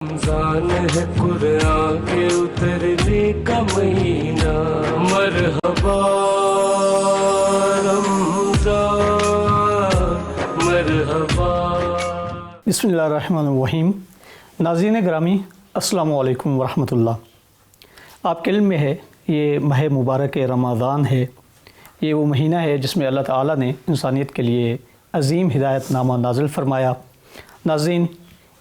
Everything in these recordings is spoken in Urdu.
رمضان ہے قرآن کے اترنے کا مہینہ، مرحبا رمضان مرحبا۔ بسم اللہ الرحمن الرحیم۔ ناظرین گرامی، السلام علیکم ورحمۃ اللہ۔ آپ کے علم میں ہے یہ ماہ مبارک رمضان ہے، یہ وہ مہینہ ہے جس میں اللہ تعالیٰ نے انسانیت کے لیے عظیم ہدایت نامہ نازل فرمایا۔ ناظرین،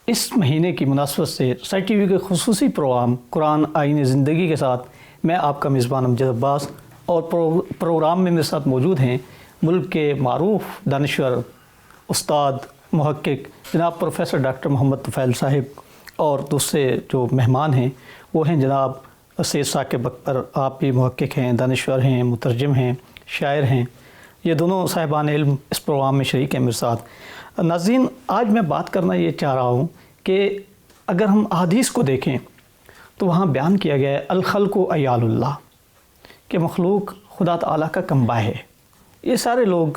اس مہینے کی مناسبت سے سائی ٹی وی کے خصوصی پروگرام قرآن آئین زندگی کے ساتھ میں آپ کا میزبان امجد عباس، اور پروگرام میں میرے ساتھ موجود ہیں ملک کے معروف دانشور، استاد، محقق جناب پروفیسر ڈاکٹر محمد طفیل صاحب، اور دوسرے جو مہمان ہیں وہ ہیں جناب سید ثاقب اکبر۔ آپ بھی محقق ہیں، دانشور ہیں، مترجم ہیں، شاعر ہیں۔ یہ دونوں صاحبان علم اس پروگرام میں شریک ہیں میرے ساتھ۔ ناظرین، آج میں بات کرنا یہ چاہ رہا ہوں کہ اگر ہم احادیث کو دیکھیں تو وہاں بیان کیا گیا ہے الخلق عیال اللہ، کہ مخلوق خدا تعالیٰ کا کنبہ ہے۔ یہ سارے لوگ،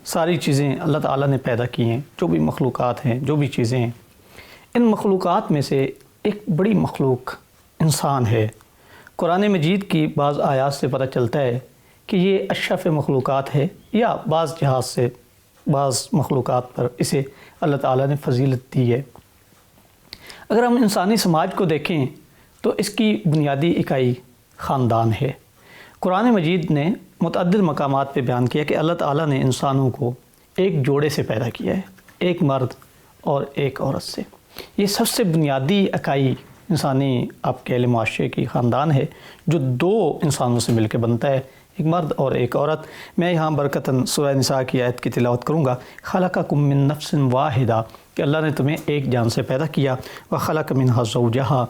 ساری چیزیں اللہ تعالیٰ نے پیدا کی ہیں، جو بھی مخلوقات ہیں، جو بھی چیزیں ہیں، ان مخلوقات میں سے ایک بڑی مخلوق انسان ہے۔ قرآن مجید کی بعض آیات سے پتہ چلتا ہے کہ یہ اشرف مخلوقات ہے، یا بعض جہاز سے بعض مخلوقات پر اسے اللہ تعالیٰ نے فضیلت دی ہے۔ اگر ہم انسانی سماج کو دیکھیں تو اس کی بنیادی اکائی خاندان ہے۔ قرآن مجید نے متعدد مقامات پہ بیان کیا کہ اللہ تعالیٰ نے انسانوں کو ایک جوڑے سے پیدا کیا ہے، ایک مرد اور ایک عورت سے۔ یہ سب سے بنیادی اکائی انسانی آپ کے معاشرے کی خاندان ہے، جو دو انسانوں سے مل کے بنتا ہے، ایک مرد اور ایک عورت۔ میں یہاں برکتاً سورہ نساء کی آیت کی تلاوت کروں گا۔ خلقکم من نفس واحدہ، کہ اللہ نے تمہیں ایک جان سے پیدا کیا، وخلق منہا زوجہا،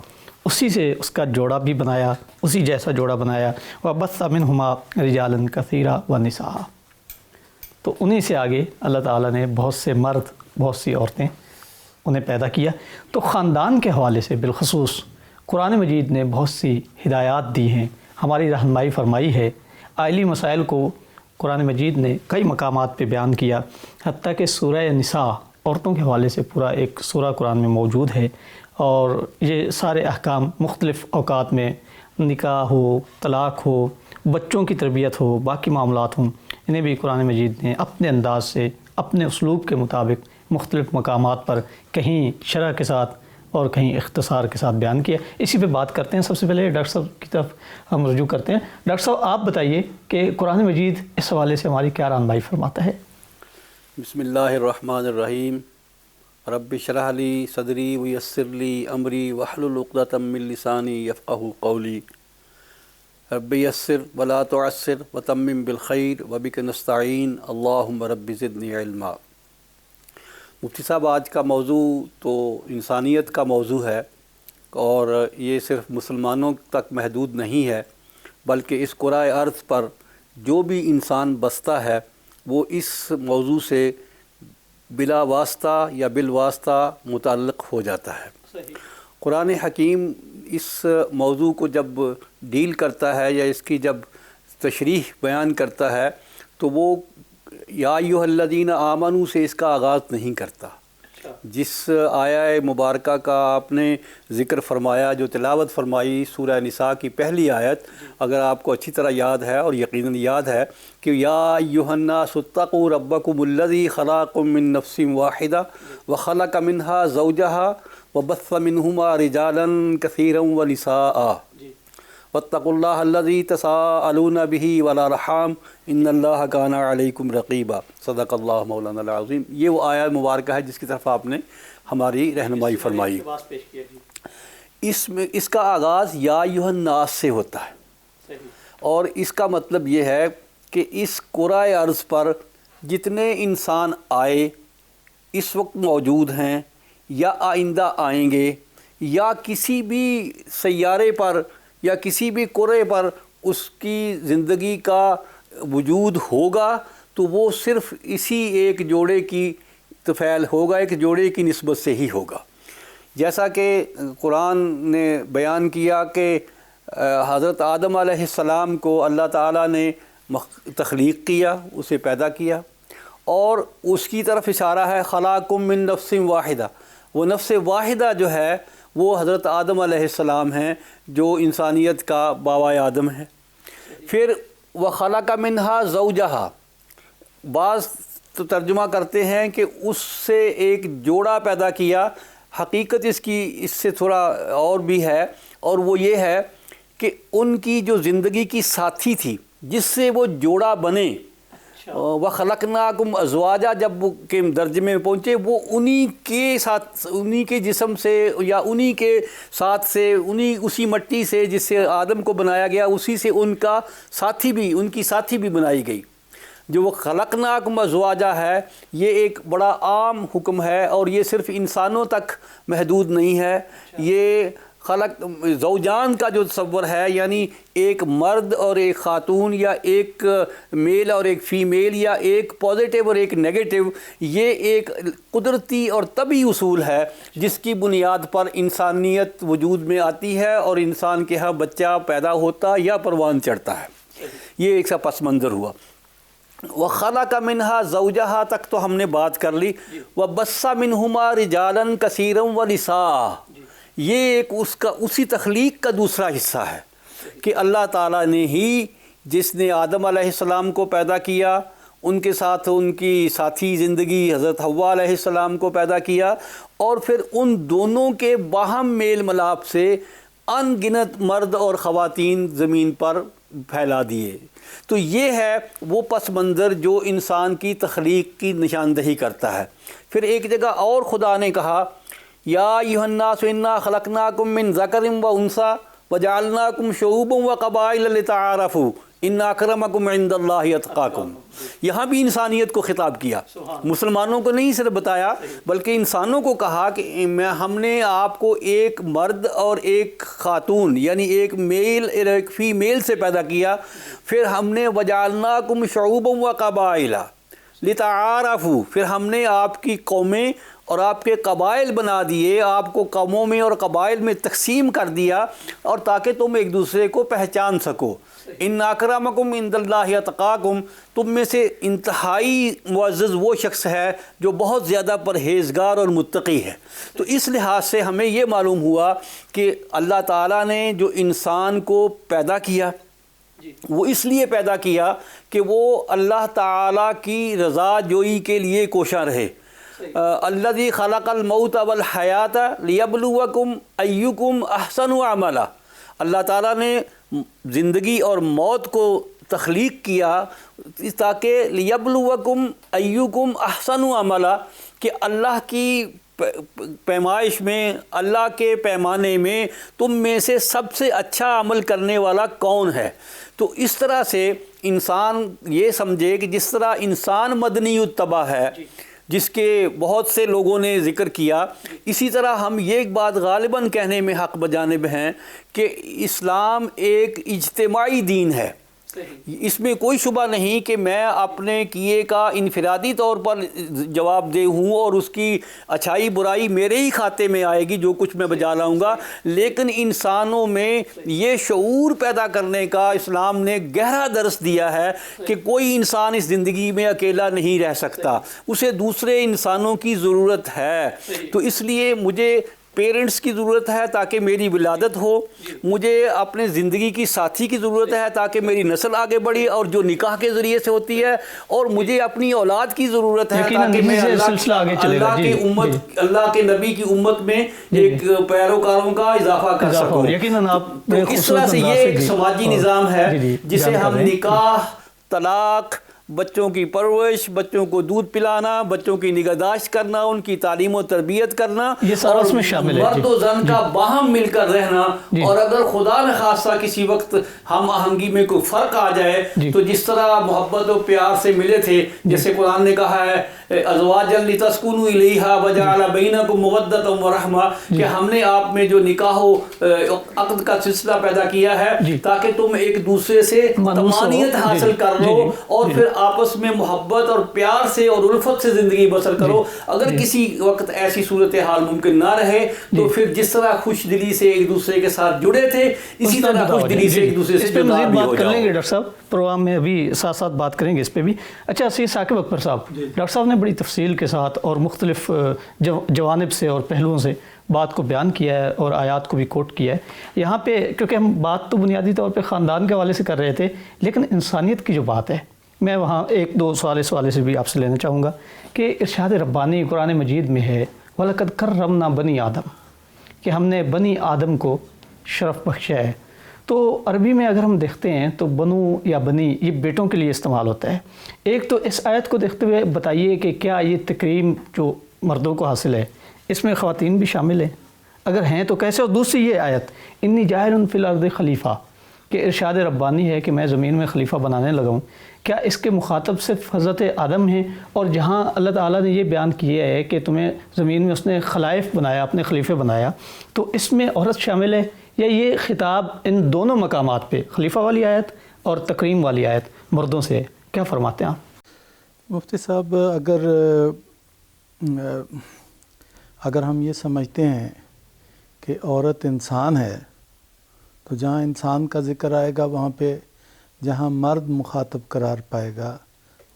اسی سے اس کا جوڑا بھی بنایا، اسی جیسا جوڑا بنایا، وبث منہما رجالا کثیرا ونساء۔ تو انہی سے آگے اللہ تعالیٰ نے بہت سے مرد، بہت سی عورتیں انہیں پیدا کیا۔ تو خاندان کے حوالے سے بالخصوص قرآن مجید نے بہت سی ہدایات دی ہیں، ہماری رہنمائی فرمائی ہے۔ عائلی مسائل کو قرآن مجید نے کئی مقامات پہ بیان کیا، حتیٰ کہ سورہ نساء عورتوں کے حوالے سے پورا ایک سورہ قرآن میں موجود ہے، اور یہ سارے احکام مختلف اوقات میں، نکاح ہو، طلاق ہو، بچوں کی تربیت ہو، باقی معاملات ہوں، انہیں بھی قرآن مجید نے اپنے انداز سے، اپنے اسلوب کے مطابق مختلف مقامات پر کہیں شرح کے ساتھ اور کہیں اختصار کے ساتھ بیان کیا۔ اسی پہ بات کرتے ہیں۔ سب سے پہلے ڈاکٹر صاحب کی طرف ہم رجوع کرتے ہیں۔ ڈاکٹر صاحب، آپ بتائیے کہ قرآن مجید اس حوالے سے ہماری کیا رہنمائی فرماتا ہے؟ بسم اللہ الرحمن الرحیم۔ رب اشرح لی صدری ویسر لی امری واحلل عقدۃ من لسانی یفقہوا قولی۔ رب یسر ولا تعسر وتمم بالخیر وبک نستعین اللہم رب زدنی علما۔ مفتی صاحب، آج کا موضوع تو انسانیت کا موضوع ہے، اور یہ صرف مسلمانوں تک محدود نہیں ہے، بلکہ اس کرۂ ارض پر جو بھی انسان بستا ہے وہ اس موضوع سے بلا واسطہ یا بالواسطہ متعلق ہو جاتا ہے۔ قرآن حکیم اس موضوع کو جب ڈیل کرتا ہے یا اس کی جب تشریح بیان کرتا ہے تو وہ یا ایھا الذین آمنوا سے اس کا آغاز نہیں کرتا۔ جس آیہ مبارکہ کا آپ نے ذکر فرمایا، جو تلاوت فرمائی، سورہ نساء کی پہلی آیت، اگر آپ کو اچھی طرح یاد ہے، اور یقیناً یاد ہے، کہ یا ایھا الناس اتقوا ربکم الذی خلقکم من نفس واحدہ وخلق منہا زوجہا وبث منہما رجالا کثیرا ونساء واتقوا اللہ الذی تساءلون بہ والارحام ان اللہ کان علیکم رقیبا۔ صدق اللہ مولانا العظیم۔ یہ وہ آیہ مبارکہ ہے جس کی طرف آپ نے ہماری رہنمائی فرمائی۔ اس کا آغاز یا ایھا الناس سے ہوتا ہے، اور اس کا مطلب یہ ہے کہ اس کرۂ ارض پر جتنے انسان آئے، اس وقت موجود ہیں یا آئندہ آئیں گے، یا کسی بھی سیارے پر یا کسی بھی کرے پر اس کی زندگی کا وجود ہوگا، تو وہ صرف اسی ایک جوڑے کی طفیل ہوگا، ایک جوڑے کی نسبت سے ہی ہوگا۔ جیسا کہ قرآن نے بیان کیا کہ حضرت آدم علیہ السلام کو اللہ تعالیٰ نے تخلیق کیا، اسے پیدا کیا، اور اس کی طرف اشارہ ہے خلقکم من نفس واحدہ۔ وہ نفس واحدہ جو ہے وہ حضرت آدم علیہ السلام ہیں جو انسانیت کا باوائے آدم ہے۔ پھر وَخَلَقَ مِنْهَا زَوْجَهَا، بعض تو ترجمہ کرتے ہیں کہ اس سے ایک جوڑا پیدا کیا، حقیقت اس کی اس سے تھوڑا اور بھی ہے، اور وہ یہ ہے کہ ان کی جو زندگی کی ساتھی تھی جس سے وہ جوڑا بنے، وَخَلَقْنَاكُمْ أَزْوَاجًا جب وہ کے درجے میں پہنچے، وہ انہی کے ساتھ، انہی کے جسم سے یا انہی کے ساتھ سے، اسی مٹی سے جس سے آدم کو بنایا گیا، اسی سے ان کا ساتھی بھی، ان کی ساتھی بھی بنائی گئی۔ جو وہ خلقناکم ازواجا ہے، یہ ایک بڑا عام حکم ہے، اور یہ صرف انسانوں تک محدود نہیں ہے۔ یہ خلق زوجان کا جو تصور ہے، یعنی ایک مرد اور ایک خاتون، یا ایک میل اور ایک فیمیل، یا ایک پازیٹیو اور ایک نیگیٹو، یہ ایک قدرتی اور طبعی اصول ہے جس کی بنیاد پر انسانیت وجود میں آتی ہے اور انسان کے ہاں بچہ پیدا ہوتا یا پروان چڑھتا ہے۔ یہ ایک سا پس منظر ہوا۔ وَخَلَقَ مِنْهَا زَوْجَهَا تک تو ہم نے بات کر لی۔ وَبَثَّ مِنْهُمَا رِجَالًا كَثِيرًا وَنِسَاءً، یہ ایک اس کا اسی تخلیق کا دوسرا حصہ ہے کہ اللہ تعالیٰ نے ہی، جس نے آدم علیہ السلام کو پیدا کیا، ان کے ساتھ ان کی ساتھی زندگی حضرت حوا علیہ السلام کو پیدا کیا، اور پھر ان دونوں کے باہم میل ملاپ سے ان گنت مرد اور خواتین زمین پر پھیلا دیے۔ تو یہ ہے وہ پس منظر جو انسان کی تخلیق کی نشاندہی کرتا ہے۔ پھر ایک جگہ اور خدا نے کہا، یا ایھا الناس انا خلقناکم من ذکر و انثی وجعلناکم شعوبا وقبائل لتعارفوا ان اکرمکم عند اللہ اتقاکم۔ یہاں بھی انسانیت کو خطاب کیا، مسلمانوں کو نہیں صرف بتایا بلکہ انسانوں کو کہا کہ ہم نے آپ کو ایک مرد اور ایک خاتون، یعنی ایک میل اور ایک فیمیل سے پیدا کیا۔ پھر ہم نے وجعلناکم شعوبا وقبائل لتعارفوا، پھر ہم نے آپ کی قومیں اور آپ کے قبائل بنا دیے، آپ کو قوموں میں اور قبائل میں تقسیم کر دیا، اور تاکہ تم ایک دوسرے کو پہچان سکو۔ ان اکرمکم عند اللہ اتقاکم، تم میں سے انتہائی معزز وہ شخص ہے جو بہت زیادہ پرہیزگار اور متقی ہے۔ تو اس لحاظ سے ہمیں یہ معلوم ہوا کہ اللہ تعالیٰ نے جو انسان کو پیدا کیا، وہ اس لیے پیدا کیا کہ وہ اللہ تعالیٰ کی رضا جوئی کے لیے کوشاں رہے۔ الذی خلق الموت والحیات لیبلوکم ایکم احسن عملا، اللہ تعالیٰ نے زندگی اور موت کو تخلیق کیا تاکہ لیبلوکم ایکم احسن عملا، کہ اللہ کی پیمائش میں، اللہ کے پیمانے میں تم میں سے سب سے اچھا عمل کرنے والا کون ہے۔ تو اس طرح سے انسان یہ سمجھے کہ جس طرح انسان مدنی الطبع ہے، جس کے بہت سے لوگوں نے ذکر کیا، اسی طرح ہم یہ ایک بات غالباً کہنے میں حق بجانب ہیں کہ اسلام ایک اجتماعی دین ہے۔ اس میں کوئی شبہ نہیں کہ میں اپنے کیے کا انفرادی طور پر جواب دہ ہوں، اور اس کی اچھائی برائی میرے ہی کھاتے میں آئے گی جو کچھ میں بجا لاؤں گا، لیکن انسانوں میں یہ شعور پیدا کرنے کا اسلام نے گہرا درس دیا ہے کہ کوئی انسان اس زندگی میں اکیلا نہیں رہ سکتا، اسے دوسرے انسانوں کی ضرورت ہے۔ تو اس لیے مجھے پیرنٹس کی ضرورت ہے تاکہ میری ولادت ہو، مجھے اپنے زندگی کی ساتھی کی ضرورت ہے تاکہ میری نسل آگے بڑھی، اور جو نکاح کے ذریعے سے ہوتی ہے، اور مجھے اپنی اولاد کی ضرورت ہے تاکہ میں اللہ کی امت، اللہ کے نبی کی امت میں ایک پیروکاروں کا اضافہ کر سکوں۔ تو اس طرح سے یہ ایک سماجی نظام ہے جسے ہم نکاح، طلاق، بچوں کی پرورش، بچوں کو دودھ پلانا، بچوں کی نگہداشت کرنا، ان کی تعلیم و تربیت کرنا، اور مرد و زن کا باہم مل کر رہنا، اور اگر خدا نخواستہ کسی وقت ہم آہنگی میں کوئی فرق آ جائے تو جس طرح محبت و پیار سے ملے تھے، جیسے قرآن نے کہا ہے ازواجا لتسکنوا الیہا وجعل بینکم مودۃ ورحمہ، کہ ہم نے آپ میں جو نکاح و عقد کا سلسلہ پیدا کیا ہے تاکہ تم ایک دوسرے سے طمانینت حاصل کر لو، اور پھر آپس میں محبت اور پیار سے اور الفت سے زندگی بسر کرو۔ اگر کسی وقت ایسی صورتحال ممکن نہ رہے تو پھر جس طرح خوش دلی سے ایک دوسرے کے ساتھ جڑے تھے، اسی طرح خوش دلی سے ایک دوسرے سے جدا بھی ہو جاؤ۔ بات کر لیں گے ڈاکٹر صاحب، پروگرام میں ابھی ساتھ ساتھ بات کریں گے اس پہ بھی۔ اچھا سید ثاقب اکبر صاحب، ڈاکٹر صاحب نے بڑی تفصیل کے ساتھ اور مختلف جوانب سے اور پہلوؤں سے بات کو بیان کیا ہے اور آیات کو بھی کوٹ کیا ہے. یہاں پہ کیونکہ ہم بات تو بنیادی طور پہ خاندان کے حوالے سے کر رہے تھے، لیکن انسانیت کی جو بات ہے میں وہاں ایک دو سوال سے بھی آپ سے لینا چاہوں گا کہ ارشاد ربانی قرآن مجید میں ہے وَلَقَدْ كَرَّمْنَا بَنِي آدم، کہ ہم نے بنی آدم کو شرف بخشا ہے. تو عربی میں اگر ہم دیکھتے ہیں تو بنو یا بنی یہ بیٹوں کے لیے استعمال ہوتا ہے. ایک تو اس آیت کو دیکھتے ہوئے بتائیے کہ کیا یہ تکریم جو مردوں کو حاصل ہے اس میں خواتین بھی شامل ہیں؟ اگر ہیں تو کیسے؟ اور دوسری یہ آیت انی جاعل فی الارض خلیفہ، کہ ارشاد ربانی ہے کہ میں زمین میں خلیفہ بنانے لگا ہوں، کیا اس کے مخاطب صرف حضرت آدم ہیں؟ اور جہاں اللہ تعالیٰ نے یہ بیان کیا ہے کہ تمہیں زمین میں اس نے خلائف بنایا، اپنے خلیفے بنایا، تو اس میں عورت شامل ہے یا یہ خطاب ان دونوں مقامات پہ خلیفہ والی آیت اور تکریم والی آیت مردوں سے کیا فرماتے ہیں آپ؟ مفتی صاحب، اگر ہم یہ سمجھتے ہیں کہ عورت انسان ہے تو جہاں انسان کا ذکر آئے گا وہاں پہ جہاں مرد مخاطب قرار پائے گا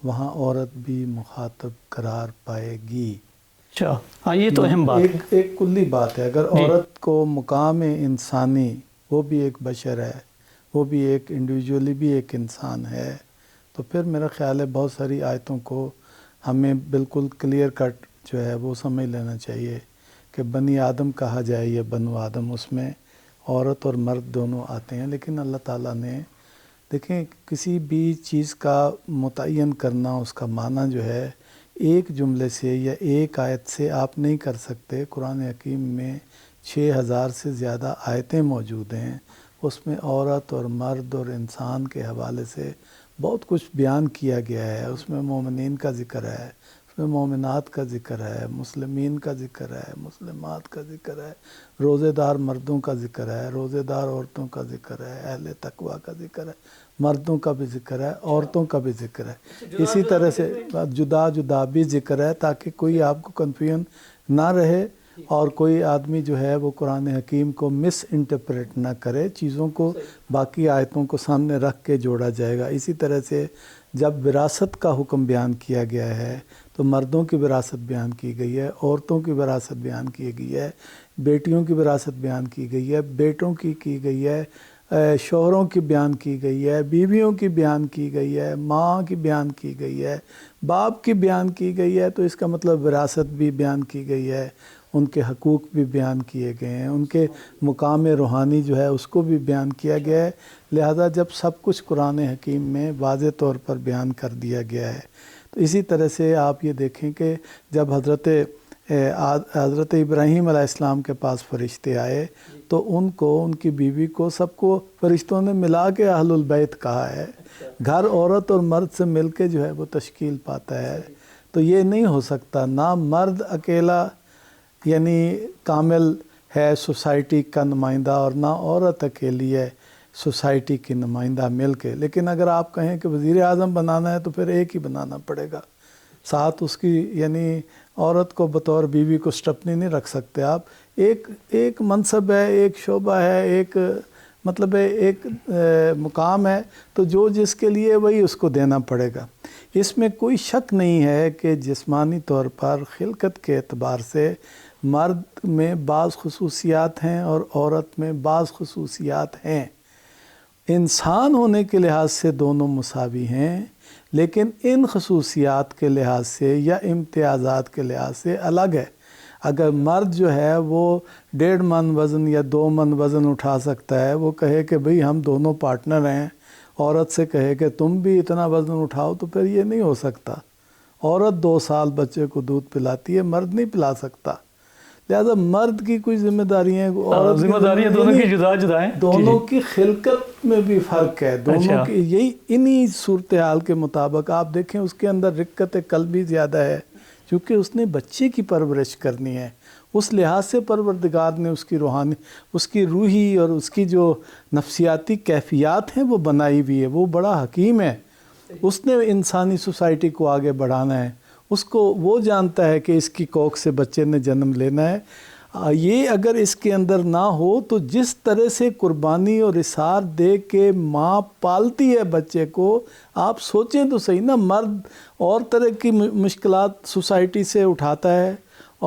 وہاں عورت بھی مخاطب قرار پائے گی. اچھا، ہاں یہ تو اہم بات ہے. ایک کلی بات ہے. اگر عورت کو مقام انسانی، وہ بھی ایک بشر ہے، وہ بھی ایک انڈیویجولی بھی ایک انسان ہے، تو پھر میرا خیال ہے بہت ساری آیتوں کو ہمیں بالکل کلیئر کٹ جو ہے وہ سمجھ لینا چاہیے کہ بنی آدم کہا جائے یا بنو آدم، اس میں عورت اور مرد دونوں آتے ہیں. لیکن اللہ تعالیٰ نے دیکھیں کسی بھی چیز کا متعین کرنا، اس کا معنی جو ہے ایک جملے سے یا ایک آیت سے آپ نہیں کر سکتے. قرآن حکیم میں 6000 سے زیادہ آیتیں موجود ہیں، اس میں عورت اور مرد اور انسان کے حوالے سے بہت کچھ بیان کیا گیا ہے. اس میں مومنین کا ذکر ہے، اس میں مومنات کا ذکر ہے، مسلمین کا ذکر ہے، مسلمات کا ذکر ہے، روزے دار مردوں کا ذکر ہے، روزے دار عورتوں کا ذکر ہے، اہل تقویٰ کا ذکر ہے، مردوں کا بھی ذکر ہے، عورتوں کا بھی ذکر ہے. اسی طرح سے جدا جدا بھی ذکر ہے تاکہ کوئی آپ کو کنفیوژن نہ رہے اور کوئی آدمی جو ہے وہ قرآن حکیم کو مس انٹرپریٹ نہ کرے، چیزوں کو باقی آیتوں کو سامنے رکھ کے جوڑا جائے گا. اسی طرح سے جب وراثت کا حکم بیان کیا گیا ہے تو مردوں کی وراثت بیان کی گئی ہے، عورتوں کی وراثت بیان کی گئی ہے، بیٹیوں کی وراثت بیان کی گئی ہے، بیٹوں کی گئی ہے، شوہروں کی بیان کی گئی ہے، بیویوں کی بیان کی گئی ہے، ماں کی بیان کی گئی ہے، باپ کی بیان کی گئی ہے. تو اس کا مطلب وراثت بھی بیان کی گئی ہے، ان کے حقوق بھی بیان کیے گئے ہیں، ان کے مقام روحانی جو ہے اس کو بھی بیان کیا گیا ہے. لہذا جب سب کچھ قرآن حکیم میں واضح طور پر بیان کر دیا گیا ہے تو اسی طرح سے آپ یہ دیکھیں کہ جب حضرت ابراہیم علیہ السلام کے پاس فرشتے آئے تو ان کو، ان کی بیوی کو، سب کو فرشتوں نے ملا کے اہل البیت کہا ہے. گھر عورت اور مرد سے مل کے جو ہے وہ تشکیل پاتا ہے. تو یہ نہیں ہو سکتا، نہ مرد اکیلا یعنی کامل ہے سوسائٹی کا نمائندہ اور نہ عورت اکیلی ہے سوسائٹی کی نمائندہ مل کے. لیکن اگر آپ کہیں کہ وزیر اعظم بنانا ہے تو پھر ایک ہی بنانا پڑے گا، ساتھ اس کی یعنی عورت کو بطور بیوی کو سٹپنی نہیں رکھ سکتے آپ. ایک منصب ہے، ایک شعبہ ہے، ایک مطلب ہے ایک مقام ہے، تو جو جس کے لیے وہی اس کو دینا پڑے گا. اس میں کوئی شک نہیں ہے کہ جسمانی طور پر خلقت کے اعتبار سے مرد میں بعض خصوصیات ہیں اور عورت میں بعض خصوصیات ہیں. انسان ہونے کے لحاظ سے دونوں مساوی ہیں، لیکن ان خصوصیات کے لحاظ سے یا امتیازات کے لحاظ سے الگ ہے. اگر مرد جو ہے وہ 1.5 من وزن یا 2 من وزن اٹھا سکتا ہے، وہ کہے کہ بھئی ہم دونوں پارٹنر ہیں، عورت سے کہے کہ تم بھی اتنا وزن اٹھاؤ، تو پھر یہ نہیں ہو سکتا. عورت 2 سال بچے کو دودھ پلاتی ہے، مرد نہیں پلا سکتا. لہذا مرد کی کوئی ذمہ داریاں، عورت ذمہ داریاں دونوں کی جدا جدا ہیں، دونوں کی خلقت میں بھی فرق ہے. دونوں کی یہی انہی صورتحال کے مطابق آپ دیکھیں اس کے اندر رقت قلبی زیادہ ہے کیونکہ اس نے بچے کی پرورش کرنی ہے. اس لحاظ سے پروردگار نے اس کی روحانی، اس کی روحی اور اس کی جو نفسیاتی کیفیات ہیں وہ بنائی ہوئی ہے. وہ بڑا حکیم ہے، اس نے انسانی سوسائٹی کو آگے بڑھانا ہے. اس کو وہ جانتا ہے کہ اس کی کوکھ سے بچے نے جنم لینا ہے. یہ اگر اس کے اندر نہ ہو تو جس طرح سے قربانی اور اثار دے کے ماں پالتی ہے بچے کو، آپ سوچیں تو صحیح نا. مرد اور طرح کی مشکلات سوسائٹی سے اٹھاتا ہے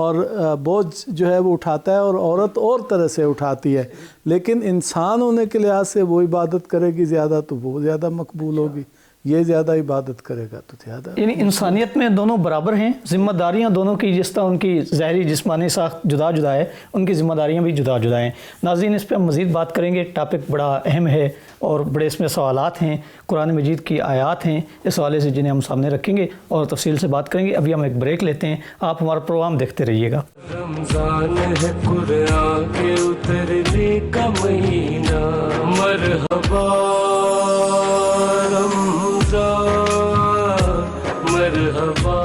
اور بوجھ جو ہے وہ اٹھاتا ہے، اور عورت اور طرح سے اٹھاتی ہے، لیکن انسان ہونے کے لحاظ سے وہ عبادت کرے گی زیادہ تو وہ زیادہ مقبول ہوگی، یہ زیادہ عبادت کرے گا تو زیادہ. یعنی انسانیت میں دونوں برابر ہیں، ذمہ داریاں دونوں کی جس طرح ان کی ظاہری جسمانی ساخت جدا جدا ہے، ان کی ذمہ داریاں بھی جدا جدا ہیں. ناظرین، اس پہ ہم مزید بات کریں گے، ٹاپک بڑا اہم ہے اور بڑے اس میں سوالات ہیں، قرآن مجید کی آیات ہیں اس حوالے سے جنہیں ہم سامنے رکھیں گے اور تفصیل سے بات کریں گے. ابھی ہم ایک بریک لیتے ہیں، آپ ہمارا پروگرام دیکھتے رہیے گا. رمضان ہے قرآن کے اترنے کا مہینہ، مرحبا رمضان مرحبا.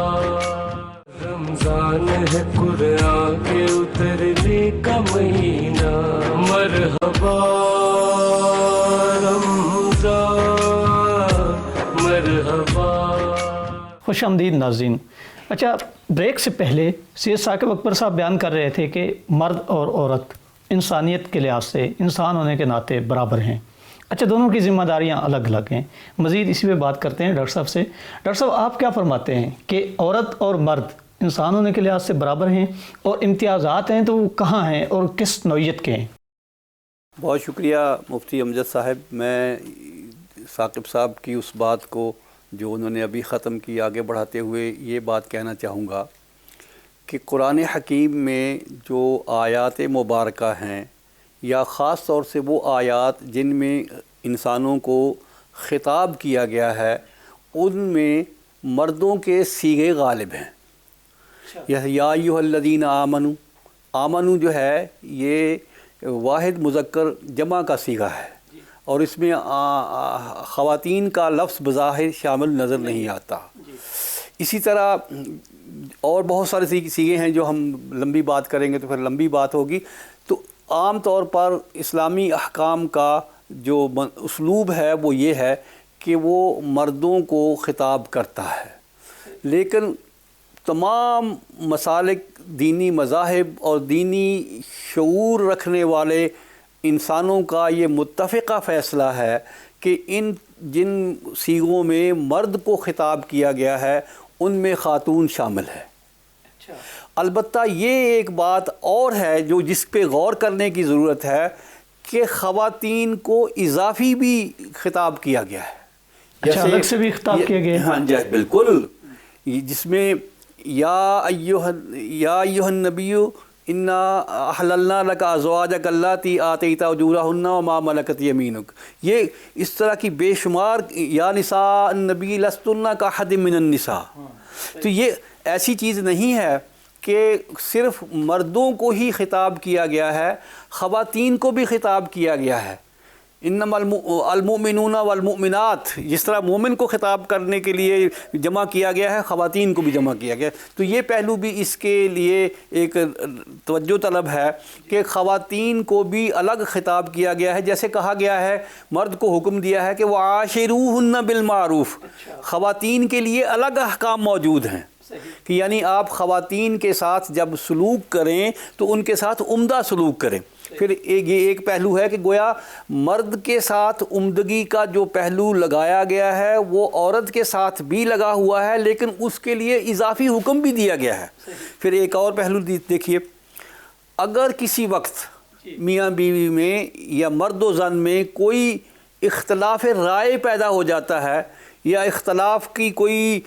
رمضان ہے قرآن کے اترنے کا مہینہ، مرحبا رمضان مرحبا. خوش آمدید ناظرین. اچھا، بریک سے پہلے سید ثاقب اکبر صاحب بیان کر رہے تھے کہ مرد اور عورت انسانیت کے لحاظ سے انسان ہونے کے ناطے برابر ہیں. اچھا، دونوں کی ذمہ داریاں الگ الگ ہیں. مزید اسی پہ بات کرتے ہیں ڈاکٹر صاحب سے. ڈاکٹر صاحب، آپ کیا فرماتے ہیں کہ عورت اور مرد انسان ہونے کے لحاظ سے برابر ہیں، اور امتیازات ہیں تو وہ کہاں ہیں اور کس نوعیت کے ہیں؟ بہت شکریہ مفتی امجد صاحب. میں ثاقب صاحب کی اس بات کو جو انہوں نے ابھی ختم کی آگے بڑھاتے ہوئے یہ بات کہنا چاہوں گا کہ قرآن حکیم میں جو آیات مبارکہ ہیں، یا خاص طور سے وہ آیات جن میں انسانوں کو خطاب کیا گیا ہے، ان میں مردوں کے صیغے غالب ہیں. یا ایھا الذین آمنوا، آمنوا جو ہے یہ واحد مذکر جمع کا صیغہ ہے، اور اس میں خواتین کا لفظ بظاہر شامل نظر نہیں آتا. اسی طرح اور بہت سارے صیغے ہیں جو ہم لمبی بات کریں گے تو پھر لمبی بات ہوگی. تو عام طور پر اسلامی احکام کا جو اسلوب ہے وہ یہ ہے کہ وہ مردوں کو خطاب کرتا ہے، لیکن تمام مسالک، دینی مذاہب اور دینی شعور رکھنے والے انسانوں کا یہ متفقہ فیصلہ ہے کہ جن صیغوں میں مرد کو خطاب کیا گیا ہے ان میں خاتون شامل ہے. البتہ یہ ایک بات اور ہے جو جس پہ غور کرنے کی ضرورت ہے کہ خواتین کو اضافی بھی خطاب کیا گیا ہے. اچھا، الگ سے بھی خطاب کیا گیا ہے؟ ہاں جی بالکل، جس میں یا ایھا النبی انا احللنا لک ازواجک اللاتی آتیت اجورہن وما ملکت یمینک. یہ اس طرح کی بے شمار یا نساء النبی لستن کاحد من النساء. تو یہ ایسی چیز نہیں ہے کہ صرف مردوں کو ہی خطاب کیا گیا ہے، خواتین کو بھی خطاب کیا گیا ہے. انما المؤمنون والمؤمنات، جس طرح مومن کو خطاب کرنے کے لیے جمع کیا گیا ہے، خواتین کو بھی جمع کیا گیا. تو یہ پہلو بھی اس کے لیے ایک توجہ طلب ہے کہ خواتین کو بھی الگ خطاب کیا گیا ہے. جیسے کہا گیا ہے، مرد کو حکم دیا ہے کہ وعاشروہن بالمعروف. خواتین کے لیے الگ احکام موجود ہیں کہ یعنی آپ خواتین کے ساتھ جب سلوک کریں تو ان کے ساتھ عمدہ سلوک کریں. پھر یہ ایک پہلو ہے کہ گویا مرد کے ساتھ عمدگی کا جو پہلو لگایا گیا ہے وہ عورت کے ساتھ بھی لگا ہوا ہے، لیکن اس کے لیے اضافی حکم بھی دیا گیا ہے. پھر ایک اور پہلو دیکھیے، اگر کسی وقت میاں بیوی میں یا مرد و زن میں کوئی اختلاف رائے پیدا ہو جاتا ہے یا اختلاف کی کوئی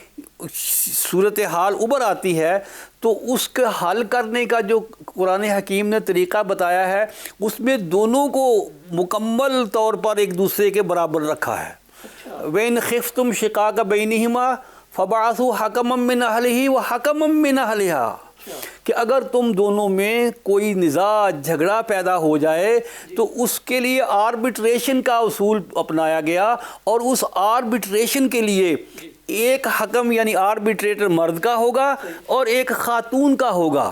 صورتحال ابھر آتی ہے، تو اس کا حل کرنے کا جو قرآن حکیم نے طریقہ بتایا ہے اس میں دونوں کو مکمل طور پر ایک دوسرے کے برابر رکھا ہے. وَإِنْ خِفْتُمْ شِقَاقَ بَيْنِهِمَا فَبَعَثُوا حَكَمًا مِّنْ أَهْلِهِ وَحَكَمًا مِّنْ أَهْلِهَا. کہ اگر تم دونوں میں کوئی نزاع جھگڑا پیدا ہو جائے تو اس کے لیے آربٹریشن کا اصول اپنایا گیا، اور اس آربٹریشن کے لیے ایک حکم یعنی آربٹریٹر مرد کا ہوگا اور ایک خاتون کا ہوگا.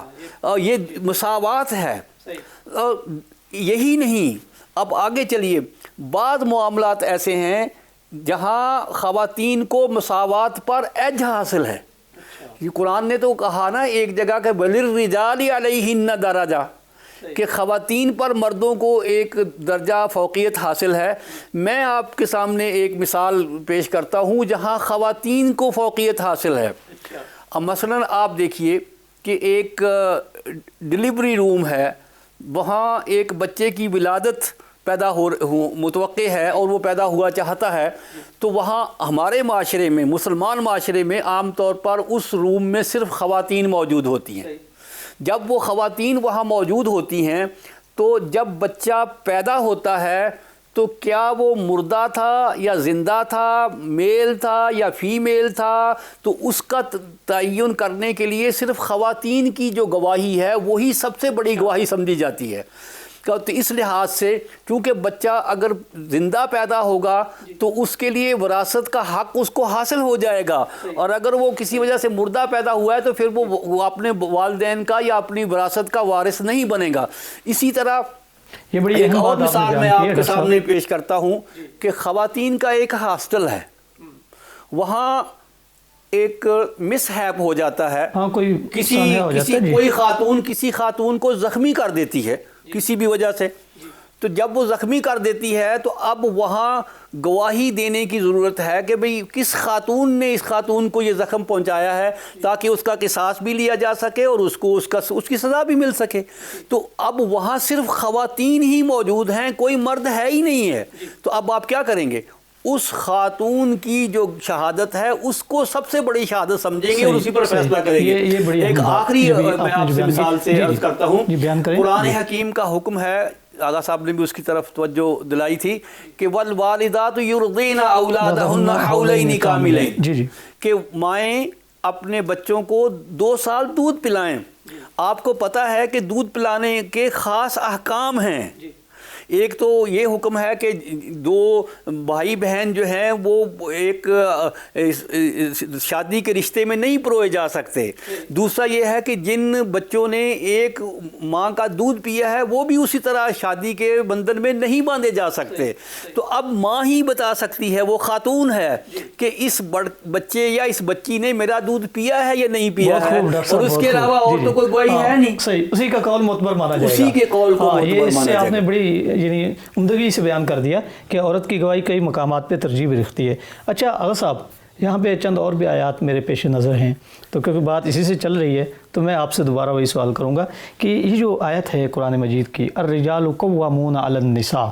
یہ مساوات ہے. یہی نہیں، اب آگے چلیے، بعض معاملات ایسے ہیں جہاں خواتین کو مساوات پر ایج حاصل ہے. یہ قرآن نے تو کہا نا ایک جگہ کہ وَلِلرِّجَالِ عَلَيْهِنَّ دَرَجَةٌ، کہ خواتین پر مردوں کو ایک درجہ فوقیت حاصل ہے. میں آپ کے سامنے ایک مثال پیش کرتا ہوں جہاں خواتین کو فوقیت حاصل ہے. اب مثلا آپ دیکھیے کہ ایک ڈلیوری روم ہے، وہاں ایک بچے کی ولادت پیدا متوقع ہے اور وہ پیدا ہوا چاہتا ہے، تو وہاں ہمارے معاشرے میں، مسلمان معاشرے میں عام طور پر اس روم میں صرف خواتین موجود ہوتی ہیں۔ جب وہ خواتین وہاں موجود ہوتی ہیں تو جب بچہ پیدا ہوتا ہے تو کیا وہ مردہ تھا یا زندہ تھا، میل تھا یا فیمیل تھا، تو اس کا تعین کرنے کے لیے صرف خواتین کی جو گواہی ہے وہی سب سے بڑی گواہی سمجھی جاتی ہے۔ تو اس لحاظ سے کیونکہ بچہ اگر زندہ پیدا ہوگا تو اس کے لیے وراثت کا حق اس کو حاصل ہو جائے گا، اور اگر وہ کسی وجہ سے مردہ پیدا ہوا ہے تو پھر وہ اپنے والدین کا یا اپنی وراثت کا وارث نہیں بنے گا۔ اسی طرح یہ بڑی ایک اہم اور بات مثال میں آپ کے سامنے پیش کرتا ہوں کہ خواتین کا ایک ہاسٹل ہے، وہاں ایک مس ہیپ ہو جاتا ہے، کسی خاتون کو زخمی کر دیتی ہے کسی بھی وجہ سے، تو جب وہ زخمی کر دیتی ہے تو اب وہاں گواہی دینے کی ضرورت ہے کہ بھئی کس خاتون نے اس خاتون کو یہ زخم پہنچایا ہے، تاکہ اس کا قصاص بھی لیا جا سکے اور اس کو اس کی سزا بھی مل سکے۔ تو اب وہاں صرف خواتین ہی موجود ہیں، کوئی مرد ہے ہی نہیں ہے، تو اب آپ کیا کریں گے؟ اس خاتون کی جو شہادت ہے اس کو سب سے بڑی شہادت سمجھیں گے اور اسی پر فیصلہ کریں گے۔ ایک آخری میں آپ سے مثال سے عرض کرتا ہوں، قرآن حکیم کا حکم ہے، آغا صاحب نے بھی اس کی طرف توجہ دلائی تھی کہ والوالدات یرضین اولادہن حولین کاملین، کہ مائیں اپنے بچوں کو 2 سال دودھ پلائیں۔ آپ کو پتہ ہے کہ دودھ پلانے کے خاص احکام ہیں۔ ایک تو یہ حکم ہے کہ 2 بھائی بہن جو ہیں وہ ایک شادی کے رشتے میں نہیں پروئے جا سکتے۔ دوسرا یہ ہے کہ جن بچوں نے ایک ماں کا دودھ پیا ہے وہ بھی اسی طرح شادی کے بندھن میں نہیں باندھے جا سکتے۔ تو اب ماں ہی بتا سکتی ہے، وہ خاتون ہے، کہ اس بچے یا اس بچی نے میرا دودھ پیا ہے یا نہیں پیا ہے، اور اس کے علاوہ اور تو کوئی گواہی ہے نہیں۔ صحیح، اسی کا قول معتبر مانا جائے گا، اسی کے قول کو معتبر مانا جائے گا۔ آپ نے بڑی یعنی عمدگی سے بیان کر دیا کہ عورت کی گواہی کئی مقامات پہ ترجیح بھی رکھتی ہے۔ اچھا آغا صاحب، یہاں پہ چند اور بھی آیات میرے پیش نظر ہیں، تو کیونکہ بات اسی سے چل رہی ہے تو میں آپ سے دوبارہ وہی سوال کروں گا کہ یہ جو آیت ہے قرآن مجید کی، الرجال قوامون علی النساء،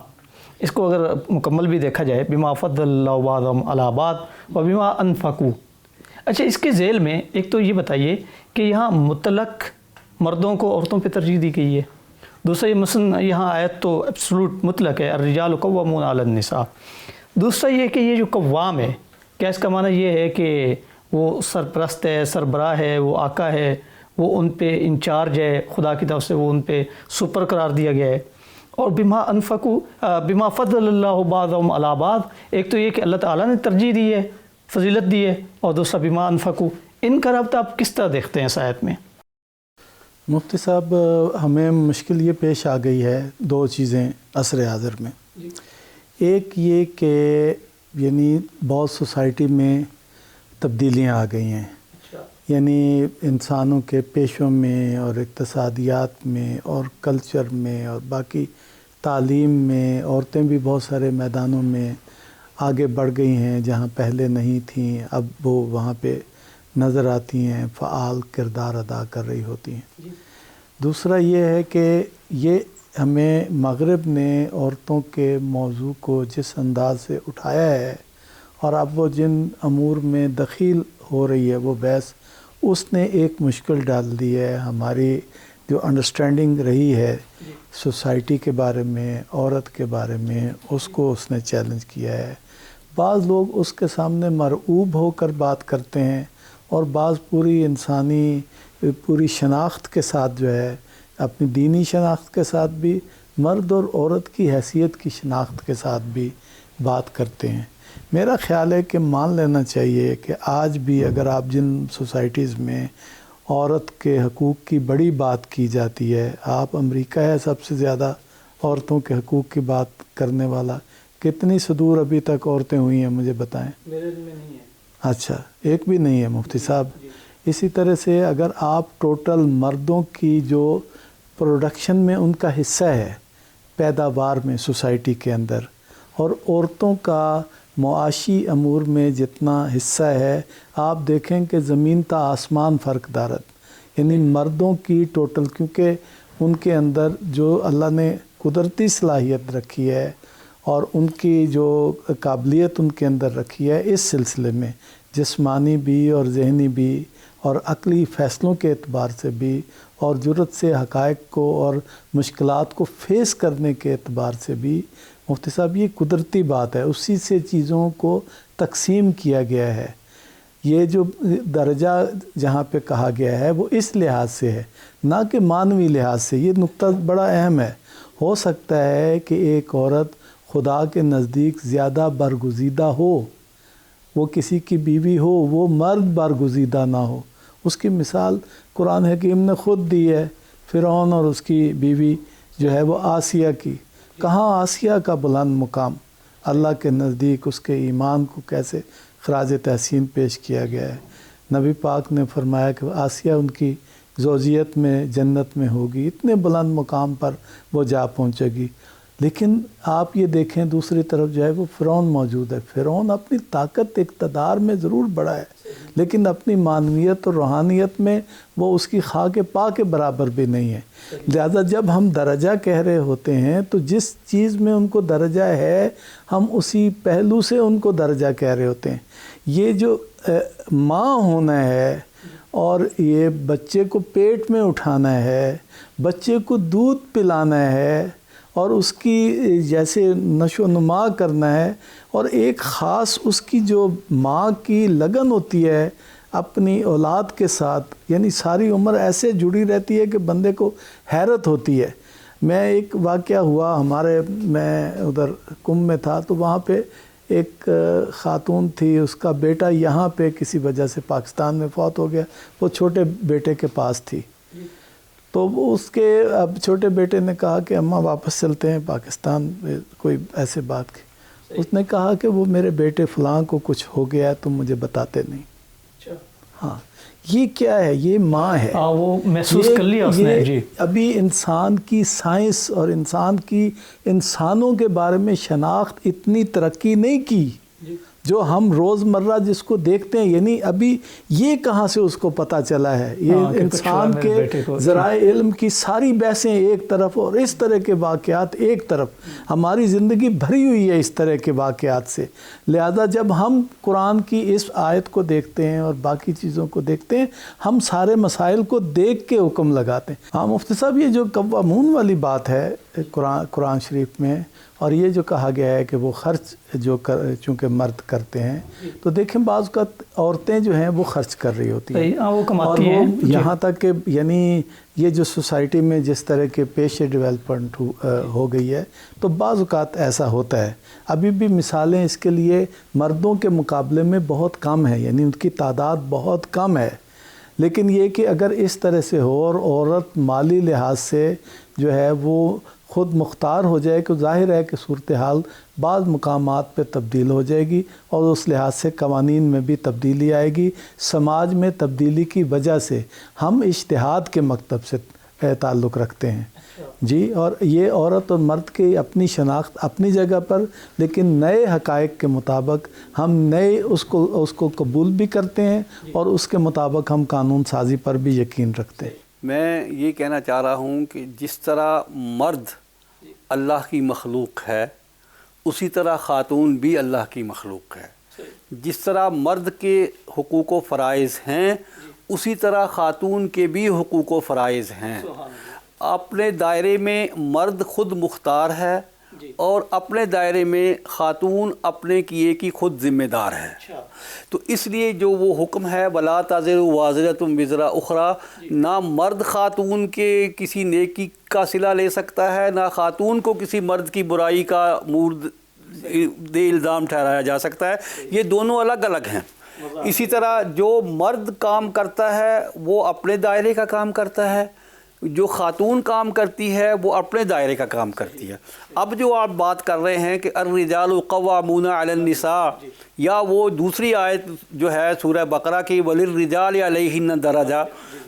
اس کو اگر مکمل بھی دیکھا جائے، بما فضل اللہ بعضهم علی بعض وبما انفقوا، اچھا اس کے ذیل میں ایک تو یہ بتائیے کہ یہاں مطلق مردوں کو عورتوں پہ ترجیح دی گئی ہے، دوسرا یہ مثلا یہاں آیت تو ایبسولوٹ مطلق ہے، الرجال قوامون علی النساء، دوسرا یہ کہ یہ جو قوام ہے، کیا اس کا معنی یہ ہے کہ وہ سرپرست ہے، سربراہ ہے، وہ آقا ہے، وہ ان پہ انچارج ہے، خدا کی طرف سے وہ ان پہ سپر قرار دیا گیا ہے؟ اور بما انفقوا، بما فضل اللہ بعضهم علی بعض، ایک تو یہ کہ اللہ تعالیٰ نے ترجیح دی ہے، فضیلت دی ہے، اور دوسرا بما انفقوا، ان کا رابطہ آپ کس طرح دیکھتے ہیں اس آیت میں؟ مفتی صاحب، ہمیں مشکل یہ پیش آ گئی ہے 2 چیزیں عصر حاضر میں۔ ایک یہ کہ یعنی بہت سوسائٹی میں تبدیلیاں آ گئی ہیں، یعنی انسانوں کے پیشوں میں اور اقتصادیات میں اور کلچر میں اور باقی تعلیم میں عورتیں بھی بہت سارے میدانوں میں آگے بڑھ گئی ہیں، جہاں پہلے نہیں تھیں اب وہ وہاں پہ نظر آتی ہیں، فعال کردار ادا کر رہی ہوتی ہیں۔ دوسرا یہ ہے کہ یہ ہمیں مغرب نے عورتوں کے موضوع کو جس انداز سے اٹھایا ہے اور اب وہ جن امور میں دخیل ہو رہی ہے وہ بحث، اس نے ایک مشکل ڈال دی ہے ہماری جو انڈرسٹینڈنگ رہی ہے سوسائٹی کے بارے میں، عورت کے بارے میں، اس کو اس نے چیلنج کیا ہے۔ بعض لوگ اس کے سامنے مرعوب ہو کر بات کرتے ہیں اور بعض پوری انسانی پوری شناخت کے ساتھ جو ہے، اپنی دینی شناخت کے ساتھ بھی، مرد اور عورت کی حیثیت کی شناخت کے ساتھ بھی بات کرتے ہیں۔ میرا خیال ہے کہ مان لینا چاہیے کہ آج بھی اگر آپ جن سوسائٹیز میں عورت کے حقوق کی بڑی بات کی جاتی ہے، آپ امریکہ ہے سب سے زیادہ عورتوں کے حقوق کی بات کرنے والا، کتنی صدور ابھی تک عورتیں ہوئی ہیں مجھے بتائیں؟ میرے میں نہیں ہے۔ اچھا، ایک بھی نہیں ہے مفتی صاحب۔ اسی طرح سے اگر آپ ٹوٹل مردوں کی جو پروڈکشن میں ان کا حصہ ہے پیداوار میں سوسائٹی کے اندر، اور عورتوں کا معاشی امور میں جتنا حصہ ہے، آپ دیکھیں کہ زمین تا آسمان فرق دارت، یعنی مردوں کی ٹوٹل، کیونکہ ان کے اندر جو اللہ نے قدرتی صلاحیت رکھی ہے اور ان کی جو قابلیت ان کے اندر رکھی ہے اس سلسلے میں، جسمانی بھی اور ذہنی بھی اور عقلی فیصلوں کے اعتبار سے بھی اور جرأت سے حقائق کو اور مشکلات کو فیس کرنے کے اعتبار سے بھی، مفتی صاحب یہ قدرتی بات ہے، اسی سے چیزوں کو تقسیم کیا گیا ہے۔ یہ جو درجہ جہاں پہ کہا گیا ہے وہ اس لحاظ سے ہے، نہ کہ معنوی لحاظ سے۔ یہ نقطہ بڑا اہم ہے۔ ہو سکتا ہے کہ ایک عورت خدا کے نزدیک زیادہ برگزیدہ ہو، وہ کسی کی بیوی ہو، وہ مرد برگزیدہ نہ ہو۔ اس کی مثال قرآن حکیم نے خود دی ہے، فرعون اور اس کی بیوی جو ہے وہ آسیہ کی۔ کہاں آسیہ کا بلند مقام، اللہ کے نزدیک اس کے ایمان کو کیسے خراج تحسین پیش کیا گیا ہے۔ نبی پاک نے فرمایا کہ آسیہ ان کی زوجیت میں جنت میں ہوگی، اتنے بلند مقام پر وہ جا پہنچے گی۔ لیکن آپ یہ دیکھیں دوسری طرف جو ہے وہ فرعون موجود ہے۔ فرعون اپنی طاقت اقتدار میں ضرور بڑا ہے، لیکن اپنی معنویت اور روحانیت میں وہ اس کی خاک پا کے برابر بھی نہیں ہے۔ لہذا جب ہم درجہ کہہ رہے ہوتے ہیں تو جس چیز میں ان کو درجہ ہے ہم اسی پہلو سے ان کو درجہ کہہ رہے ہوتے ہیں۔ یہ جو ماں ہونا ہے اور یہ بچے کو پیٹ میں اٹھانا ہے، بچے کو دودھ پلانا ہے اور اس کی جیسے نشو و نما کرنا ہے، اور ایک خاص اس کی جو ماں کی لگن ہوتی ہے اپنی اولاد کے ساتھ، یعنی ساری عمر ایسے جڑی رہتی ہے کہ بندے کو حیرت ہوتی ہے۔ میں ایک واقعہ ہوا میں ادھر کمبھ میں تھا، تو وہاں پہ ایک خاتون تھی، اس کا بیٹا یہاں پہ کسی وجہ سے پاکستان میں فوت ہو گیا، وہ چھوٹے بیٹے کے پاس تھی۔ تو وہ اس کے اب چھوٹے بیٹے نے کہا کہ اماں واپس چلتے ہیں پاکستان، کوئی ایسے بات کی۔ اس نے کہا کہ وہ میرے بیٹے فلاں کو کچھ ہو گیا ہے، تم مجھے بتاتے نہیں۔ ہاں یہ کیا ہے؟ یہ ماں ہے۔ وہ محسوس کر لیا اس نے۔ جی ابھی انسان کی سائنس اور انسانوں کے بارے میں شناخت اتنی ترقی نہیں کی جو ہم روزمرہ جس کو دیکھتے ہیں، یعنی ابھی یہ کہاں سے اس کو پتہ چلا ہے؟ یہ انسان کے ذرائع علم کی ساری بحثیں ایک طرف اور اس طرح کے واقعات ایک طرف، ہماری زندگی بھری ہوئی ہے اس طرح کے واقعات سے۔ لہذا جب ہم قرآن کی اس آیت کو دیکھتے ہیں اور باقی چیزوں کو دیکھتے ہیں، ہم سارے مسائل کو دیکھ کے حکم لگاتے ہیں۔ ہاں مفتی صاحب، یہ جو قوامون والی بات ہے قرآن شریف میں، اور یہ جو کہا گیا ہے کہ وہ خرچ جو چونکہ مرد کرتے ہیں، تو دیکھیں بعض اوقات عورتیں جو ہیں وہ خرچ کر رہی ہوتی ہیں، وہ کماتی ہیں، یہاں تک کہ یعنی یہ جو سوسائٹی میں جس طرح کے پیشے ڈیولپمنٹ ہو گئی ہے، تو بعض اوقات ایسا ہوتا ہے۔ ابھی بھی مثالیں اس کے لیے مردوں کے مقابلے میں بہت کم ہیں، یعنی ان کی تعداد بہت کم ہے۔ لیکن یہ کہ اگر اس طرح سے ہو اور عورت مالی لحاظ سے جو ہے وہ خود مختار ہو جائے، کہ ظاہر ہے کہ صورتحال بعض مقامات پہ تبدیل ہو جائے گی اور اس لحاظ سے قوانین میں بھی تبدیلی آئے گی۔ سماج میں تبدیلی کی وجہ سے ہم اجتہاد کے مکتب سے تعلق رکھتے ہیں جی، اور یہ عورت اور مرد کی اپنی شناخت اپنی جگہ پر، لیکن نئے حقائق کے مطابق ہم نئے اس کو قبول بھی کرتے ہیں اور اس کے مطابق ہم قانون سازی پر بھی یقین رکھتے ہیں۔ میں یہ کہنا چاہ رہا ہوں کہ جس طرح مرد اللہ کی مخلوق ہے، اسی طرح خاتون بھی اللہ کی مخلوق ہے۔ جس طرح مرد کے حقوق و فرائض ہیں، اسی طرح خاتون کے بھی حقوق و فرائض ہیں۔ اپنے دائرے میں مرد خود مختار ہے اور اپنے دائرے میں خاتون اپنے کیے کی خود ذمہ دار ہے۔ تو اس لیے جو وہ حکم ہے وَلَا تَزِرُ وَازِرَةٌ وِزْرَ أُخْرَى، نہ مرد خاتون کے کسی نیکی کا صلہ لے سکتا ہے، نہ خاتون کو کسی مرد کی برائی کا مورد الزام ٹھہرایا جا سکتا ہے۔ یہ دونوں الگ الگ ہیں۔ اسی طرح جو مرد کام کرتا ہے وہ اپنے دائرے کا کام کرتا ہے، جو خاتون کام کرتی ہے وہ اپنے دائرے کا کام کرتی ہے۔ اب جو آپ بات کر رہے ہیں کہ الرجال قوامون علی النساء، یا وہ دوسری آیت جو ہے سورہ بقرہ کی وَلِلرِّجَالِ عَلَيْهِنَّ دَرَجَةٌ،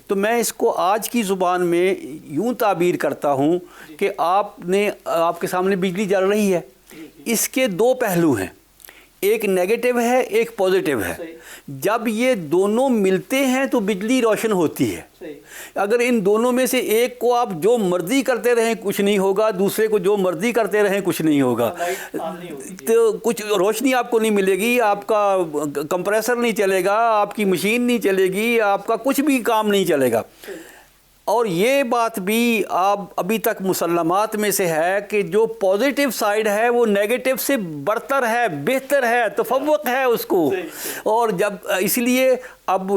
تو میں اس کو آج کی زبان میں یوں تعبیر کرتا ہوں کہ آپ کے سامنے بجلی جل رہی ہے، اس کے دو پہلو ہیں۔ ایک نیگیٹو ہے ایک پازیٹیو ہے. جب یہ دونوں ملتے ہیں تو بجلی روشن ہوتی ہے. اگر ان دونوں میں سے ایک کو آپ جو مرضی کرتے رہیں کچھ نہیں ہوگا, دوسرے کو جو مرضی کرتے رہیں کچھ نہیں ہوگا, تو کچھ روشنی آپ کو نہیں ملے گی, آپ کا کمپریسر نہیں چلے گا, آپ کی مشین نہیں چلے گی, آپ کا کچھ بھی کام نہیں چلے گا. اور یہ بات بھی آپ ابھی تک مسلمات میں سے ہے کہ جو پازیٹیو سائیڈ ہے وہ نیگیٹو سے برتر ہے, بہتر ہے, تفوق ہے اس کو. اور جب اس لیے اب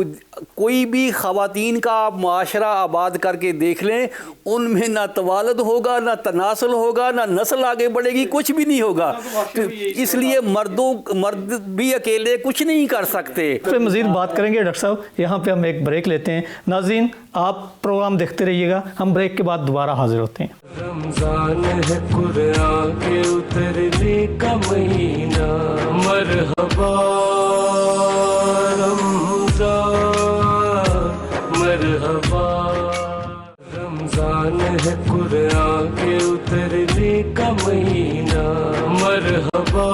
کوئی بھی خواتین کا آپ معاشرہ آباد کر کے دیکھ لیں, ان میں نہ توالد ہوگا, نہ تناسل ہوگا, نہ نسل آگے بڑھے گی, کچھ بھی نہیں ہوگا. اس لیے مرد بھی اکیلے کچھ نہیں کر سکتے. پھر مزید بات کریں گے ڈاکٹر صاحب. یہاں پہ ہم ایک بریک لیتے ہیں. ناظرین آپ پروگرام دیکھتے رہیے گا, ہم بریک کے بعد دوبارہ حاضر ہوتے ہیں. رمضان ہے قرآن کے اترنے کا مہینہ, مرحبا رمضان مرحبا. رمضان ہے قرآن کے اترنے کا مہینہ, مرحبا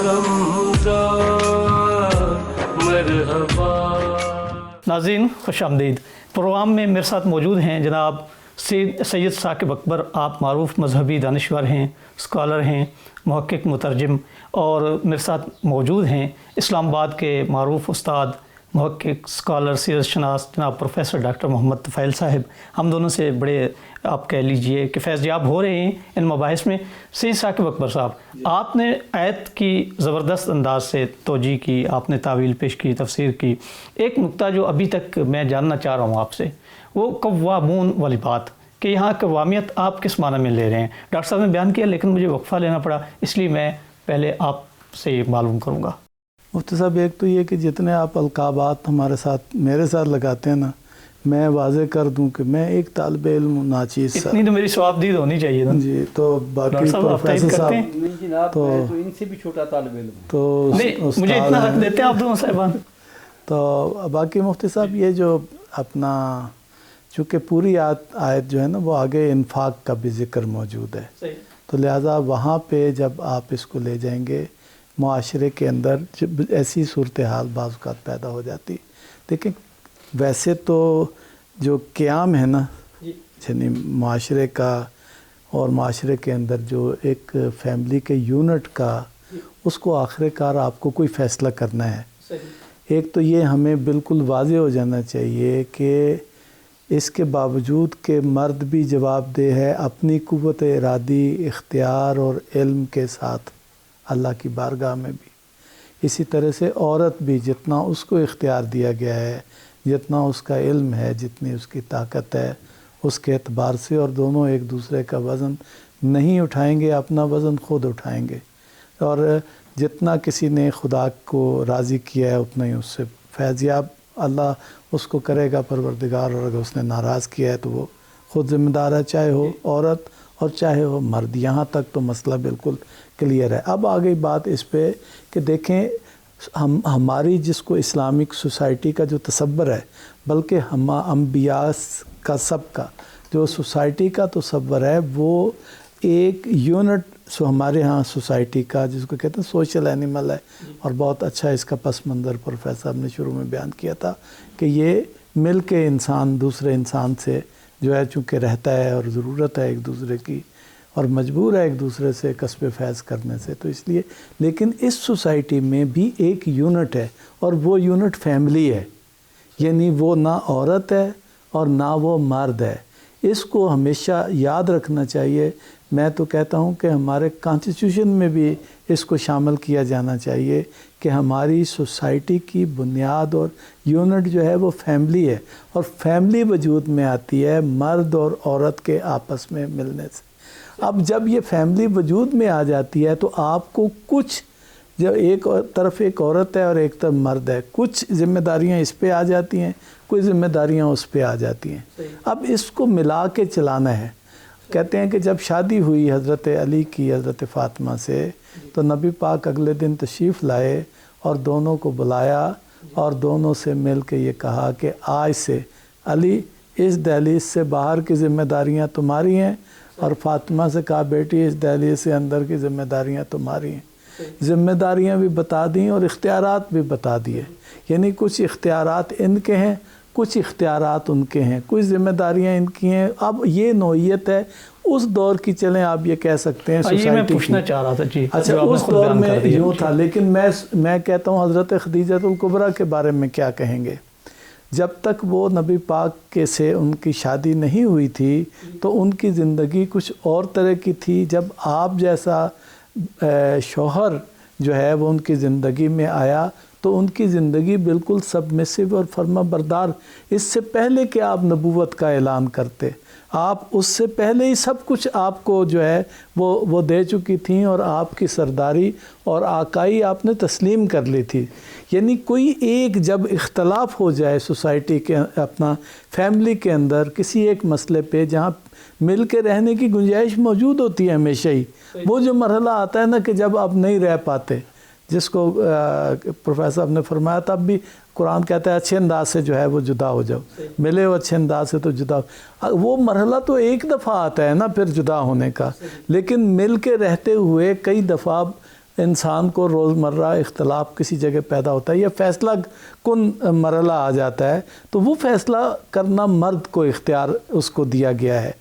رمضان مرحبا. ناظرین خوش آمدید. پروگرام میں میرے ساتھ موجود ہیں جناب سید ثاقب اکبر. آپ معروف مذہبی دانشور ہیں, اسکالر ہیں, محقق, مترجم, اور میرے ساتھ موجود ہیں اسلام آباد کے معروف استاد, محقق, اسکالر, سیرت شناس جناب پروفیسر ڈاکٹر محمد طفیل صاحب. ہم دونوں سے بڑے آپ کہہ لیجئے کہ فیض یاب ہو رہے ہیں ان مباحث میں. سید ثاقب اکبر صاحب, آپ نے آیت کی زبردست انداز سے توجیہ کی, آپ نے تاویل پیش کی, تفسیر کی. ایک نقطہ جو ابھی تک میں جاننا چاہ رہا ہوں آپ سے, وہ قوامون والی بات, کہ یہاں قوامیت آپ کس معنی میں لے رہے ہیں. ڈاکٹر صاحب نے بیان کیا لیکن مجھے وقفہ لینا پڑا, اس لیے میں پہلے آپ سے یہ معلوم کروں گا. مفتی صاحب ایک تو یہ کہ جتنے آپ القابات ہمارے ساتھ میرے ساتھ لگاتے ہیں نا, میں واضح کر دوں کہ میں ایک طالب علم ناچیز اتنی تو میری ثوابدید ہونی چاہیے نا جی. تو باقی پروفیسر صاحب تو ان سے بھی چھوٹا طالب علم تو مجھے اتنا حق دیتے ہیں آپ دونوں صاحبان. تو باقی مفتی صاحب یہ جو اپنا چونکہ پوری آیت جو ہے نا وہ آگے انفاق کا بھی ذکر موجود ہے, تو لہٰذا وہاں پہ جب آپ اس کو لے جائیں گے معاشرے کے اندر جب ایسی صورتحال بعض اوقات پیدا ہو جاتی. دیکھیں ویسے تو جو قیام ہے نا یعنی معاشرے کا, اور معاشرے کے اندر جو ایک فیملی کے یونٹ کا, اس کو آخر کار آپ کو کوئی فیصلہ کرنا ہے. ایک تو یہ ہمیں بالکل واضح ہو جانا چاہیے کہ اس کے باوجود کہ مرد بھی جواب دہ ہے اپنی قوت ارادی, اختیار اور علم کے ساتھ اللہ کی بارگاہ میں بھی, اسی طرح سے عورت بھی جتنا اس کو اختیار دیا گیا ہے, جتنا اس کا علم ہے, جتنی اس کی طاقت ہے, اس کے اعتبار سے, اور دونوں ایک دوسرے کا وزن نہیں اٹھائیں گے, اپنا وزن خود اٹھائیں گے. اور جتنا کسی نے خدا کو راضی کیا ہے اتنا ہی اس سے فیضیاب اللہ اس کو کرے گا پروردگار, اور اگر اس نے ناراض کیا ہے تو وہ خود ذمہ دار ہے, چاہے ہو عورت اور چاہے ہو مرد. یہاں تک تو مسئلہ بالکل کلیئر ہے. اب آ گئی بات اس پہ کہ دیکھیں ہماری جس کو اسلامک سوسائٹی کا جو تصور ہے, بلکہ انبیاء کا سب کا جو سوسائٹی کا تصور ہے وہ ایک یونٹ سو ہمارے ہاں سوسائٹی کا جس کو کہتے ہیں سوشل اینیمل ہے. اور بہت اچھا اس کا پس منظر پروفیسر صاحب نے شروع میں بیان کیا تھا کہ یہ مل کے انسان دوسرے انسان سے جو ہے چونکہ رہتا ہے, اور ضرورت ہے ایک دوسرے کی, اور مجبور ہے ایک دوسرے سے کسب فیض کرنے سے. تو اس لیے لیکن اس سوسائٹی میں بھی ایک یونٹ ہے, اور وہ یونٹ فیملی ہے. یعنی وہ نہ عورت ہے اور نہ وہ مرد ہے. اس کو ہمیشہ یاد رکھنا چاہیے. میں تو کہتا ہوں کہ ہمارے کانسٹیٹیوشن میں بھی اس کو شامل کیا جانا چاہیے کہ ہماری سوسائٹی کی بنیاد اور یونٹ جو ہے وہ فیملی ہے, اور فیملی وجود میں آتی ہے مرد اور عورت کے آپس میں ملنے سے. اب جب یہ فیملی وجود میں آ جاتی ہے تو آپ کو کچھ جب ایک طرف ایک عورت ہے اور ایک طرف مرد ہے, کچھ ذمہ داریاں اس پہ آ جاتی ہیں, کوئی ذمہ داریاں اس پہ آ جاتی ہیں. اب اس کو ملا کے چلانا ہے. کہتے ہیں کہ جب شادی ہوئی حضرت علی کی حضرت فاطمہ سے, تو نبی پاک اگلے دن تشریف لائے اور دونوں کو بلایا, اور دونوں سے مل کے یہ کہا کہ آج سے علی اس دہلیز سے باہر کی ذمہ داریاں تمہاری ہیں, اور فاطمہ سے کہا بیٹی اس دہلیز سے اندر کی ذمہ داریاں تمہاری ہیں. ذمہ داریاں بھی بتا دیں اور اختیارات بھی بتا دیے. یعنی کچھ اختیارات ان کے ہیں، کچھ اختیارات ان کے ہیں، کچھ ذمہ داریاں ان کی ہیں. اب یہ نوعیت ہے اس دور کی، چلیں آپ یہ کہہ سکتے ہیں سوسائٹی میں پوچھنا چاہ رہا تھا جی. اچھا اس دور میں یوں تھا، لیکن میں کہتا ہوں حضرت خدیجہ الکبریٰ کے بارے میں کیا کہیں گے. جب تک وہ نبی پاک کے سے ان کی شادی نہیں ہوئی تھی تو ان کی زندگی کچھ اور طرح کی تھی. جب آپ جیسا شوہر جو ہے وہ ان کی زندگی میں آیا تو ان کی زندگی بالکل سبمسو اور فرما بردار. اس سے پہلے کہ آپ نبوت کا اعلان کرتے، آپ اس سے پہلے ہی سب کچھ آپ کو جو ہے وہ دے چکی تھیں اور آپ کی سرداری اور آقائی آپ نے تسلیم کر لی تھی. یعنی کوئی ایک جب اختلاف ہو جائے سوسائٹی کے اپنا فیملی کے اندر کسی ایک مسئلے پہ جہاں مل کے رہنے کی گنجائش موجود ہوتی ہے ہمیشہ ہی، وہ جو مرحلہ آتا ہے نا کہ جب آپ نہیں رہ پاتے، جس کو پروفیسر صاحب نے فرمایا تب بھی قرآن کہتا ہے اچھے انداز سے جو ہے وہ جدا ہو جاؤ، ملے ہو اچھے انداز سے تو جدا ہو. وہ مرحلہ تو ایک دفعہ آتا ہے نا پھر جدا ہونے کا، لیکن مل کے رہتے ہوئے کئی دفعہ انسان کو روزمرہ اختلاف کسی جگہ پیدا ہوتا ہے یا فیصلہ کن مرحلہ آ جاتا ہے، تو وہ فیصلہ کرنا مرد کو اختیار اس کو دیا گیا ہے.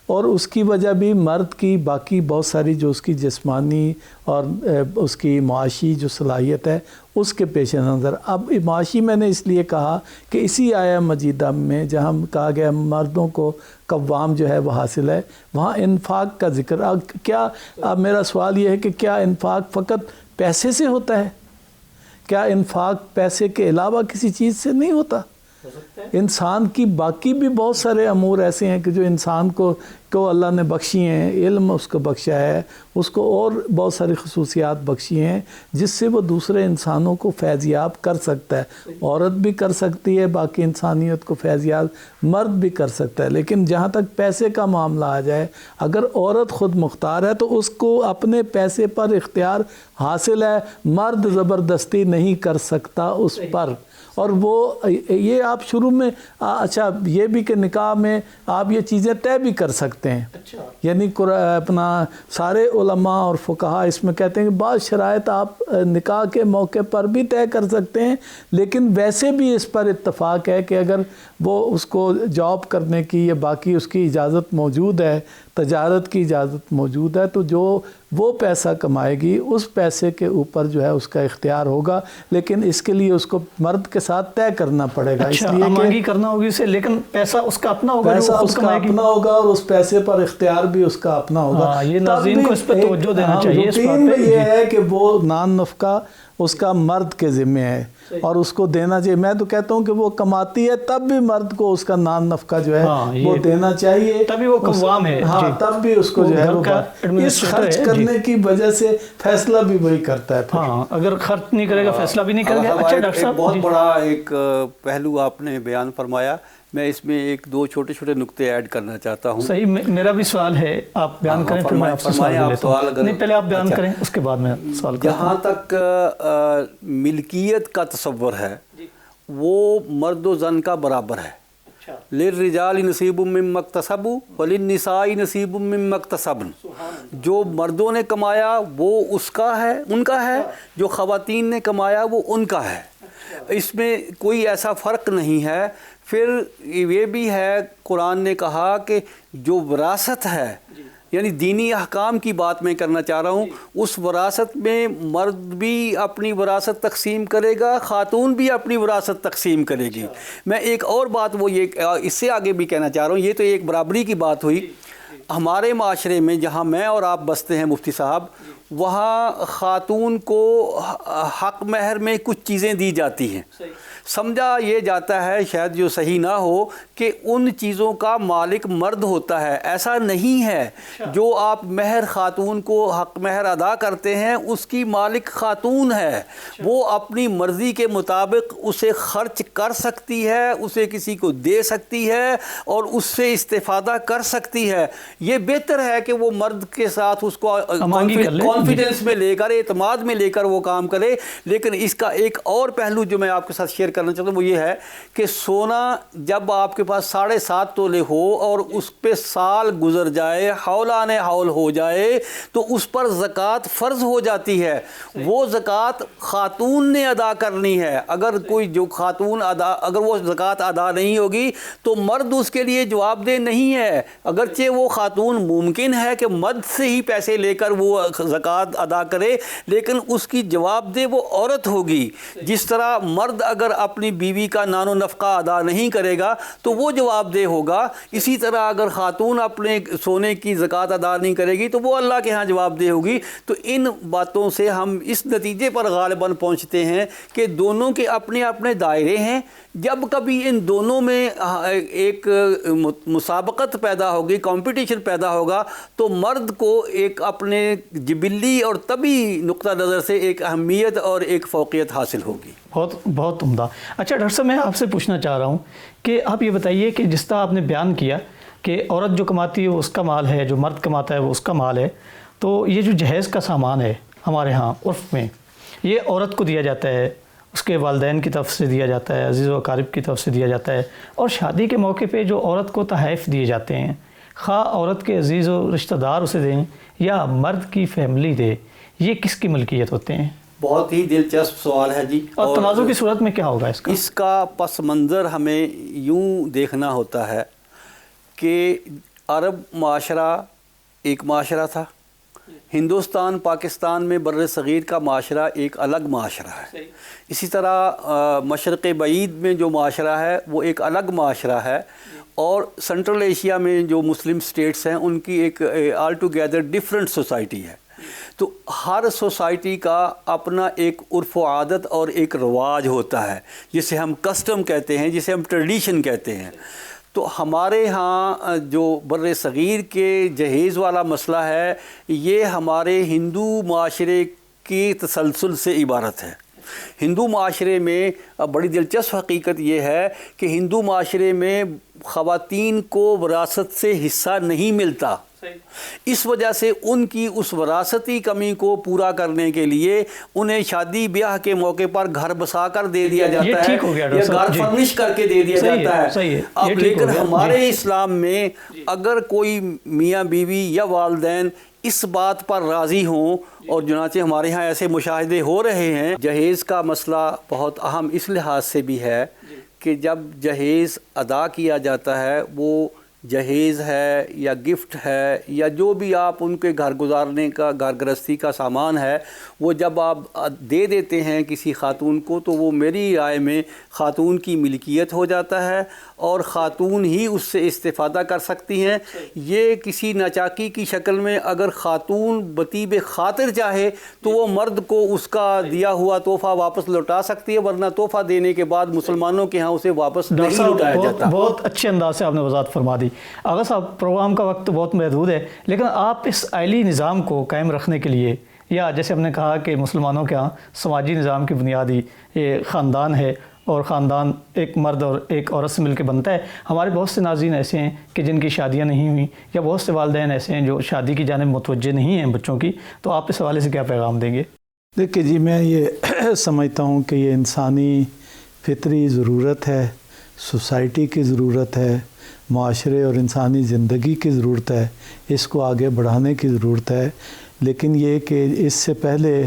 اور اس کی وجہ بھی مرد کی باقی بہت ساری جو اس کی جسمانی اور اس کی معاشی جو صلاحیت ہے اس کے پیش نظر. اب معاشی میں نے اس لیے کہا کہ اسی آیہ مجیدہ میں جہاں کہا گیا مردوں کو قوام جو ہے وہ حاصل ہے، وہاں انفاق کا ذکر. اب میرا سوال یہ ہے کہ کیا انفاق فقط پیسے سے ہوتا ہے؟ کیا انفاق پیسے کے علاوہ کسی چیز سے نہیں ہوتا؟ انسان کی باقی بھی بہت سارے امور ایسے ہیں کہ جو انسان کو اللہ نے بخشی ہیں، علم اس کو بخشا ہے، اس کو اور بہت ساری خصوصیات بخشی ہیں جس سے وہ دوسرے انسانوں کو فیضیاب کر سکتا ہے. عورت بھی کر سکتی ہے باقی انسانیت کو فیضیاب، مرد بھی کر سکتا ہے. لیکن جہاں تک پیسے کا معاملہ آ جائے، اگر عورت خود مختار ہے تو اس کو اپنے پیسے پر اختیار حاصل ہے، مرد زبردستی نہیں کر سکتا اس پر. اور وہ یہ آپ شروع میں اچھا یہ بھی کہ نکاح میں آپ یہ چیزیں طے بھی کر سکتے ہیں. یعنی اپنا سارے علماء اور فقہاء اس میں کہتے ہیں کہ بعض شرائط آپ نکاح کے موقع پر بھی طے کر سکتے ہیں، لیکن ویسے بھی اس پر اتفاق ہے کہ اگر وہ اس کو جاب کرنے کی یا باقی اس کی اجازت موجود ہے، تجارت کی اجازت موجود ہے، تو جو وہ پیسہ کمائے گی اس پیسے کے اوپر جو ہے اس کا اختیار ہوگا. لیکن اس کے لیے اس کو مرد کے ساتھ طے کرنا پڑے گا. اس لیے امانگی کرنا ہوگی اسے، لیکن پیسہ اس کا اپنا ہوگا، پیسہ اس کا اپنا ہوگا اور اس پیسے پر اختیار بھی اس کا اپنا ہوگا. یہ ناظرین کو اس پہ توجہ دینا چاہیے. روٹین میں یہ ہے کہ وہ نان نفقہ اس کا مرد کے ذمہ ہے اور اس کو دینا چاہیے. میں تو کہتا ہوں کہ وہ کماتی ہے تب بھی مرد کو اس کا نان نفقہ جو ہے وہ دینا چاہیے، تبھی وہ قوام ہے. ہاں تب بھی اس کو جو ہے وہ اس خرچ کرنے کی وجہ سے فیصلہ بھی وہی کرتا ہے. ہاں اگر خرچ نہیں کرے گا فیصلہ بھی نہیں کرے گا. اچھا ڈاکٹر صاحب بہت بڑا ایک پہلو آپ نے بیان فرمایا، میں اس میں ایک دو چھوٹے چھوٹے نقطے ایڈ کرنا چاہتا ہوں. صحیح، میرا بھی سوال ہے، آپ بیان کریں پھر میں آپ سے سوال لیتا ہوں. نہیں پہلے آپ بیان کریں اس کے بعد میں سوال کرتا ہوں. جہاں تک ملکیت کا تصور ہے وہ مرد و زن کا برابر ہے. للرجال نصیب مما اکتسبوا وللنساء نصیب مما اکتسبن. جو مردوں نے کمایا وہ اس کا ہے، ان کا ہے، جو خواتین نے کمایا وہ ان کا ہے. اس میں کوئی ایسا فرق نہیں ہے. پھر یہ بھی ہے قرآن نے کہا کہ جو وراثت ہے، یعنی دینی احکام کی بات میں کرنا چاہ رہا ہوں، اس وراثت میں مرد بھی اپنی وراثت تقسیم کرے گا، خاتون بھی اپنی وراثت تقسیم کرے گی. میں ایک اور بات وہ یہ اس سے آگے بھی کہنا چاہ رہا ہوں، یہ تو ایک برابری کی بات ہوئی. ہمارے معاشرے میں جہاں میں اور آپ بستے ہیں مفتی صاحب، وہاں خاتون کو حق مہر میں کچھ چیزیں دی جاتی ہیں. سمجھا یہ جاتا ہے، شاید جو صحیح نہ ہو، کہ ان چیزوں کا مالک مرد ہوتا ہے. ایسا نہیں ہے. جو آپ مہر خاتون کو حق مہر ادا کرتے ہیں اس کی مالک خاتون ہے. وہ اپنی مرضی کے مطابق اسے خرچ کر سکتی ہے، اسے کسی کو دے سکتی ہے اور اس سے استفادہ کر سکتی ہے. یہ بہتر ہے کہ وہ مرد کے ساتھ اس کو کانفیڈنس میں لے کر، اعتماد میں لے کر وہ کام کرے۔ لیکن اس کا ایک اور پہلو جو میں آپ کے ساتھ شیئر کرنا چاہتا ہوں وہ یہ ہے کہ سونا جب آپ کے پاس 7.5 تولے ہو اور اس پہ سال گزر جائے، حولان حول ہو جائے، تو اس پر زکوٰۃ فرض ہو جاتی ہے۔ وہ زکوٰۃ خاتون نے ادا کرنی ہے۔ اگر کوئی جو خاتون اگر وہ زکوٰۃ ادا نہیں ہوگی تو مرد اس کے لیے جواب دہ نہیں ہے۔ اگرچہ وہ خاتون ممکن ہے کہ مرد سے ہی پیسے لے کر وہ زکوٰۃ ادا کرے، لیکن اس کی جواب دہ وہ عورت ہوگی۔ جس طرح مرد اگر اپنی بیوی کا نان و نفقہ ادا نہیں کرے گا تو وہ جواب دہ ہوگا، اسی طرح اگر خاتون اپنے سونے کی زکوٰۃ ادا نہیں کرے گی تو وہ اللہ کے ہاں جواب دہ ہوگی۔ تو ان باتوں سے ہم اس نتیجے پر غالباً پہنچتے ہیں کہ دونوں کے اپنے اپنے دائرے ہیں۔ جب کبھی ان دونوں میں ایک مسابقت پیدا ہوگی، کمپٹیشن پیدا ہوگا، تو مرد کو ایک اپنے جبلی اور طبی نقطہ نظر سے ایک اہمیت اور ایک فوقیت حاصل ہوگی۔ بہت عمدہ۔ اچھا ڈاکٹر صاحب، میں آپ سے پوچھنا چاہ رہا ہوں کہ آپ یہ بتائیے کہ جس طرح آپ نے بیان کیا کہ عورت جو کماتی ہے وہ اس کا مال ہے، جو مرد کماتا ہے وہ اس کا مال ہے، تو یہ جو جہیز کا سامان ہے ہمارے ہاں عرف میں، یہ عورت کو دیا جاتا ہے، اس کے والدین کی طرف سے دیا جاتا ہے، عزیز و اقارب کی طرف سے دیا جاتا ہے، اور شادی کے موقع پہ جو عورت کو تحائف دیے جاتے ہیں، خواہ عورت کے عزیز و رشتہ دار اسے دیں یا مرد کی فیملی دے، یہ کس کی ملکیت ہوتے ہیں؟ بہت ہی دلچسپ سوال ہے جی۔ اور تنازع کی صورت میں کیا ہوگا اس کا؟ اس کا پس منظر ہمیں یوں دیکھنا ہوتا ہے کہ عرب معاشرہ ایک معاشرہ تھا، ہندوستان پاکستان میں بر صغیر کا معاشرہ ایک الگ معاشرہ ہے، اسی طرح مشرق بعید میں جو معاشرہ ہے وہ ایک الگ معاشرہ ہے، اور سنٹرل ایشیا میں جو مسلم سٹیٹس ہیں ان کی ایک آل ٹوگیدر ڈیفرنٹ سوسائٹی ہے۔ تو ہر سوسائٹی کا اپنا ایک عرف و عادت اور ایک رواج ہوتا ہے، جسے ہم کسٹم کہتے ہیں، جسے ہم ٹریڈیشن کہتے ہیں۔ تو ہمارے ہاں جو بر صغیر کے جہیز والا مسئلہ ہے، یہ ہمارے ہندو معاشرے کی تسلسل سے عبارت ہے۔ ہندو معاشرے میں بڑی دلچسپ حقیقت یہ ہے کہ ہندو معاشرے میں خواتین کو وراثت سے حصہ نہیں ملتا۔ اس وجہ سے ان کی اس وراثتی کمی کو پورا کرنے کے لیے انہیں شادی بیاہ کے موقع پر گھر بسا کر دے دیا جاتا ہے یا گھر فرنش کر کے دے دیا جاتا ہے۔ اب لیکن ہمارے اسلام میں اگر کوئی میاں بیوی یا والدین اس بات پر راضی ہوں، اور چنانچہ ہمارے ہاں ایسے مشاہدے ہو رہے ہیں، جہیز کا مسئلہ بہت اہم اس لحاظ سے بھی ہے کہ جب جہیز ادا کیا جاتا ہے، وہ جہیز ہے یا گفٹ ہے یا جو بھی آپ ان کے گھر گزارنے کا گھر گرہستی کا سامان ہے، وہ جب آپ دے دیتے ہیں کسی خاتون کو تو وہ میری رائے میں خاتون کی ملکیت ہو جاتا ہے اور خاتون ہی اس سے استفادہ کر سکتی ہیں۔ یہ کسی ناچاکی کی شکل میں اگر خاتون بطیب خاطر چاہے تو وہ مرد کو اس کا دیا ہوا تحفہ واپس لوٹا سکتی ہے، ورنہ تحفہ دینے کے بعد مسلمانوں کے ہاں اسے واپس نہیں لوٹایا جاتا۔ بہت اچھے انداز سے آپ نے وضاحت فرما دی۔ آغا صاحب، پروگرام کا وقت بہت محدود ہے، لیکن آپ اس آئلی نظام کو قائم رکھنے کے لیے، یا جیسے ہم نے کہا کہ مسلمانوں کے ہاں سماجی نظام کی بنیادی یہ خاندان ہے، اور خاندان ایک مرد اور ایک عورت سے مل کے بنتا ہے۔ ہمارے بہت سے ناظرین ایسے ہیں کہ جن کی شادیاں نہیں ہوئیں، یا بہت سے والدین ایسے ہیں جو شادی کی جانب متوجہ نہیں ہیں بچوں کی، تو آپ اس حوالے سے کیا پیغام دیں گے؟ دیکھیے جی، میں یہ سمجھتا ہوں کہ یہ انسانی فطری ضرورت ہے، سوسائٹی کی ضرورت ہے، معاشرے اور انسانی زندگی کی ضرورت ہے، اس کو آگے بڑھانے کی ضرورت ہے۔ لیکن یہ کہ اس سے پہلے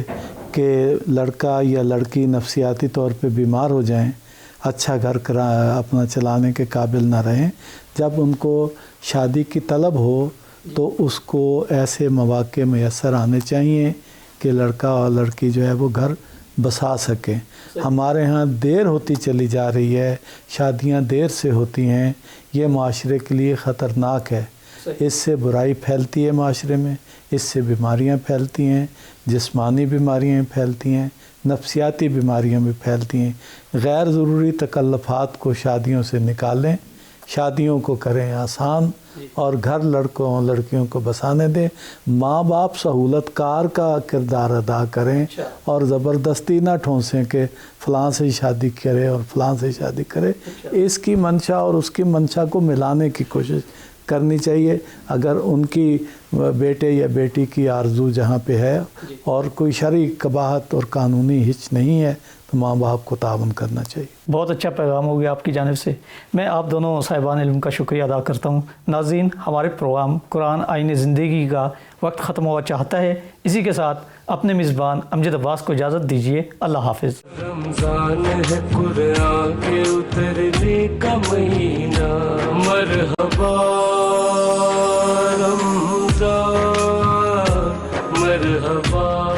کہ لڑکا یا لڑکی نفسیاتی طور پہ بیمار ہو جائیں، اچھا گھر اپنا چلانے کے قابل نہ رہیں، جب ان کو شادی کی طلب ہو تو اس کو ایسے مواقع میسر آنے چاہیے کہ لڑکا اور لڑکی جو ہے وہ گھر بسا سکیں۔ ہمارے ہاں دیر ہوتی چلی جا رہی ہے، شادیاں دیر سے ہوتی ہیں، یہ معاشرے کے لیے خطرناک ہے۔ اس سے برائی پھیلتی ہے معاشرے میں، اس سے بیماریاں پھیلتی ہیں، جسمانی بیماریاں پھیلتی ہیں، نفسیاتی بیماریاں بھی پھیلتی ہیں۔ غیر ضروری تکلفات کو شادیوں سے نکالیں، شادیوں کو کریں آسان، اور گھر لڑکوں لڑکیوں کو بسانے دیں۔ ماں باپ سہولت کار کا کردار ادا کریں اور زبردستی نہ ٹھونسیں کہ فلاں سے شادی کرے اور فلاں سے شادی کرے۔ اس کی منشا اور اس کی منشا کو ملانے کی کوشش کرنی چاہیے. اگر ان کی بیٹے یا بیٹی کی آرزو جہاں پہ ہے اور کوئی شرعی قباحت اور قانونی ہچ نہیں ہے تو ماں باپ کو تعاون کرنا چاہیے. بہت اچھا پیغام ہو گیا آپ کی جانب سے. میں آپ دونوں صاحبان علم کا شکریہ ادا کرتا ہوں. ناظرین، ہمارے پروگرام قرآن آئین زندگی کا وقت ختم ہوا چاہتا ہے. اسی کے ساتھ اپنے میزبان امجد عباس کو اجازت دیجیے. اللہ حافظ. رمضان ہے قرآن کے اترنے کا مہینہ، مرحبا رمضان مرحبا.